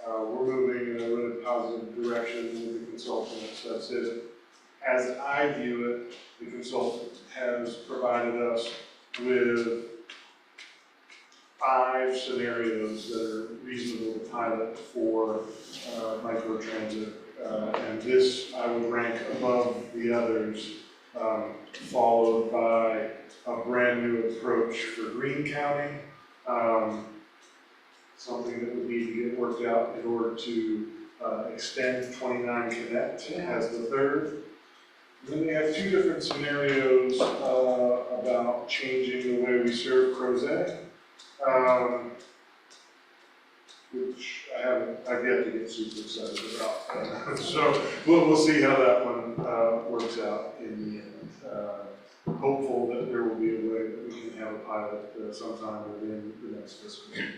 we're moving in a really positive direction with the consultants. That's it. As I view it, the consultant has provided us with 5 scenarios that are reasonable to pilot for microtransit. And this I would rank above the others, followed by a brand new approach for Greene County, something that would need to get worked out in order to extend 29 Connect as the third. And then they have 2 different scenarios about changing the way we serve Crozet, which I've yet to get super excited about. So we'll see how that one works out in the end. hopeful that there will be a way that we can have a pilot sometime within the next fiscal year.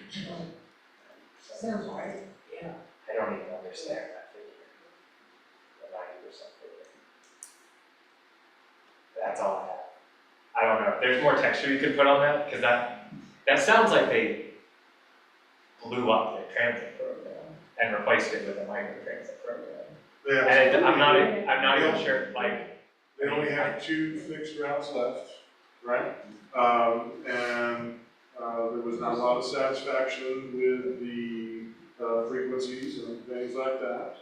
Sounds great, yeah. I don't even understand that figure, the 90% figure. That's all I have. I don't know, if there's more texture you could put on that, because that sounds like they blew up the transit program and replaced it with a microtransit program. And I'm not even sure, like. They only have 2 fixed routes left, right? And there was not a lot of satisfaction with the frequencies and things like that.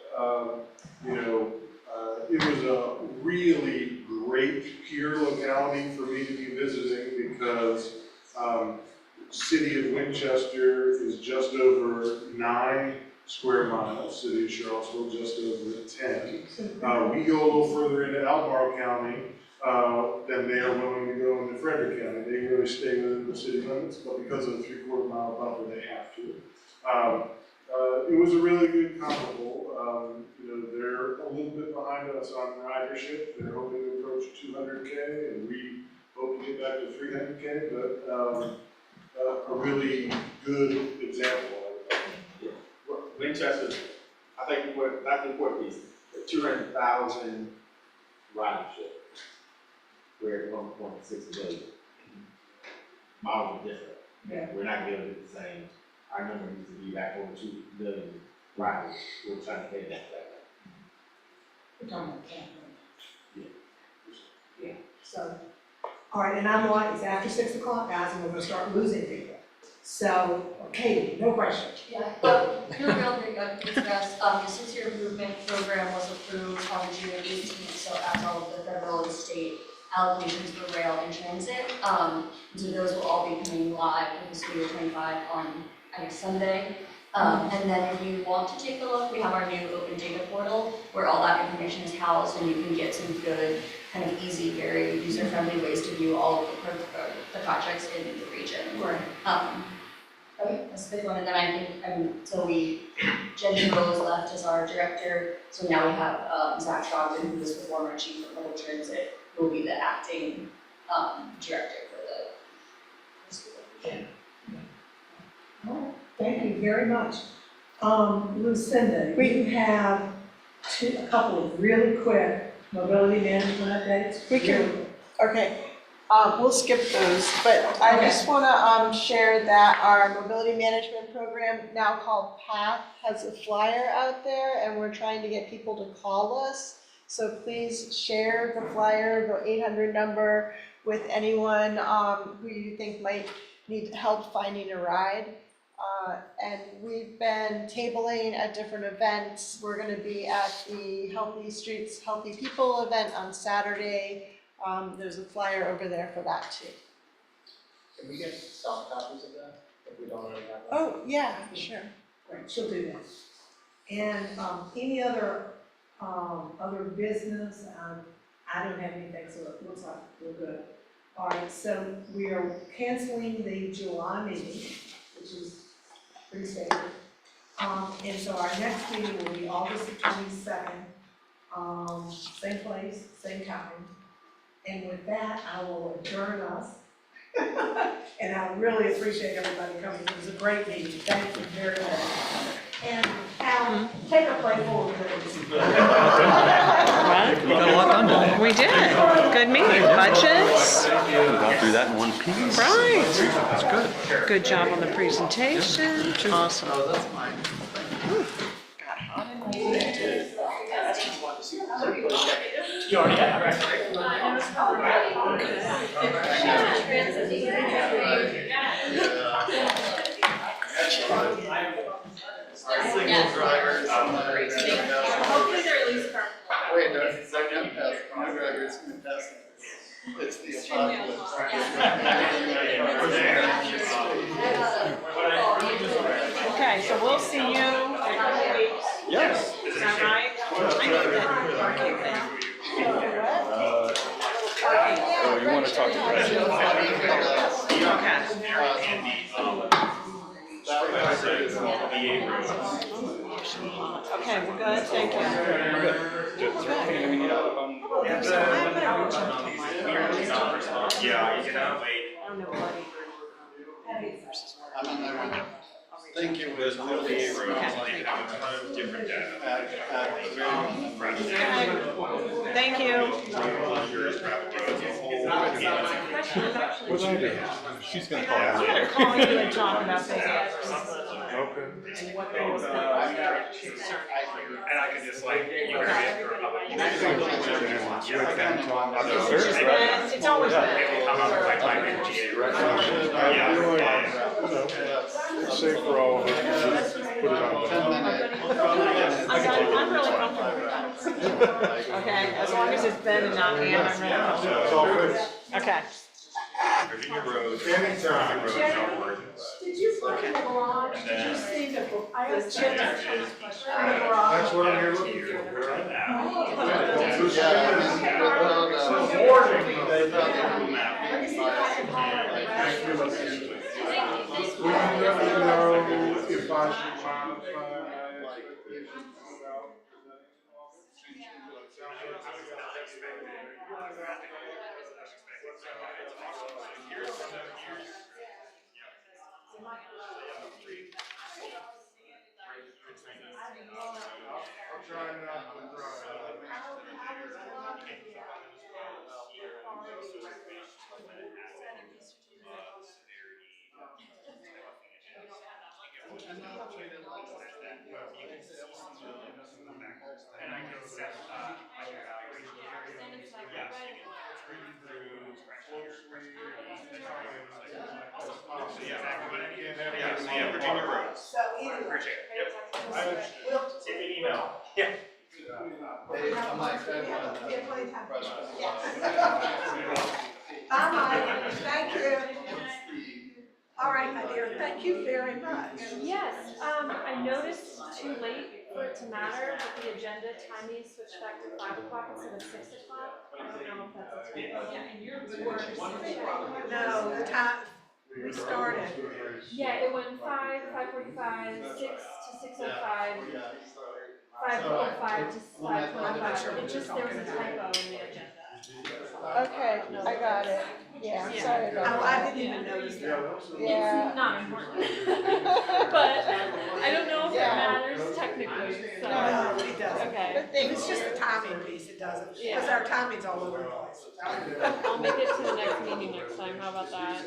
It was a really great peer locality for me to be visiting because City of Winchester is just over 9 square miles, City of Charlottesville just over 10. We go a little further into Albemarle County than they are willing to go into Frederick County. They really stay within the city limits, but because of the 3/4 mile buffer, they have to. It was a really good comparable. They're a little bit behind us on ridership. They're hoping to approach 200K, and we hope to get back to 300K, but a really good example. Winchester, I think that's the important piece, the 200,000 ridership. We're at 1.6 million. Miles are different. Yeah. We're not gonna be able to do the same. Our number needs to be back over 2 million riders. We're trying to pay that back. We're talking about camping. Yeah, so, all right, and I'm like, it's after 6 o'clock, guys, and we're gonna start losing people. So, Katie, no question. Yeah, real quick, I can discuss, the 6-year improvement program was approved on June 18th, so as all of the federal and state allocations for rail and transit. So those will all be coming live in fiscal year 25 on, I guess, Sunday. And then if you want to take a look, we have our new open data portal where all that information is housed and you can get some good, kind of easy, very user-friendly ways to view all of the projects in the region. Right. Okay, that's a big one, and then I think, so Jenny Rose left as our director, so now we have Zach Stockton, who is the former chief of public transit, who will be the acting director for the school. Yeah. All right, thank you very much. Lucinda, we have a couple of really quick mobility management updates. We can, okay. We'll skip those, but I just want to share that our mobility management program, now called PATH, has a flyer out there, and we're trying to get people to call us. So please share the flyer, the 800 number, with anyone who you think might need help finding a ride. And we've been tabling at different events. We're going to be at the Healthy Streets, Healthy People event on Saturday. There's a flyer over there for that too. Can we get soft copies of that, if we don't already have them? Oh, yeah, sure. Great, she'll do that. And any other business? I don't have anything, so it looks like we're good. All right, so we are canceling the July meeting, which is pretty standard. And so our next meeting will be August the 22nd, same place, same time. And with that, I will adjourn us. And I really appreciate everybody coming. It was a great meeting. Thank you very much. And Al, take a playful of this. We got a lot done today. We did. Good meeting. Budgets. We got through that in one piece. Right. That's good. Good job on the presentation. Awesome. Oh, that's mine. You already have, right? Single drivers. Hopefully they're at least carpool. Wait, no, it's not gonna pass, car drivers can pass. It's the Extremely apocalypse. Okay, so we'll see you in a couple weeks. Yes. Is that right? I need that parking thing. So you want to talk to Brett? Okay. That was Okay, we're good, thank you. We're good. Just, We're good. can we get out of, So I'm gonna reach out to my. Yeah, you cannot wait. I don't know what I'm in there window. Thank you. There's literally a road, like, a ton of different data. Thank you. What's she doing? she's gonna call I'm you gonna later. call you and talk about those addresses Okay. and what those concern. And I can just like, you can read it for a couple of minutes. It's always been. Maybe come up with like my MGA, right? Safe for all of us, just put it on. 10 minute. I'm really comfortable with that. Okay, as long as it's Ben and not Ann, I'm really comfortable. It's all fixed. Okay. Virginia Road. Anytime. Roads are working. Did you look in the garage? Did you see the, the chips in the That's garage? what I'm here looking for. Don't lose Will you let me know if I should modify? I'm trying not to drive. And I can set, like, yeah, Virginia Roads. So anyway. Appreciate it, yep. We'll, Send me an email. Yeah. I'm like, we have plenty of time. Bye, Mike, thank you. All right, my dear, thank you very much. Yes, I noticed too late for it to matter, but the agenda timing switched back to 5 o'clock instead of 6 o'clock. I don't know if that's a typo. No, the time, we started. Yeah, it went 5, 5:45, 6 to 6:05, 5:05 to 5:25. It just, there was a typo in the agenda. Okay, I got it. Yeah, sorry Oh, about I that. didn't even notice that. Yeah. It's not important. But I don't know if it matters technically, so. No, it doesn't. Okay. If it's just the timing piece, it doesn't, because our timing's all over the place. I'll make it to the next meeting next time, how about that?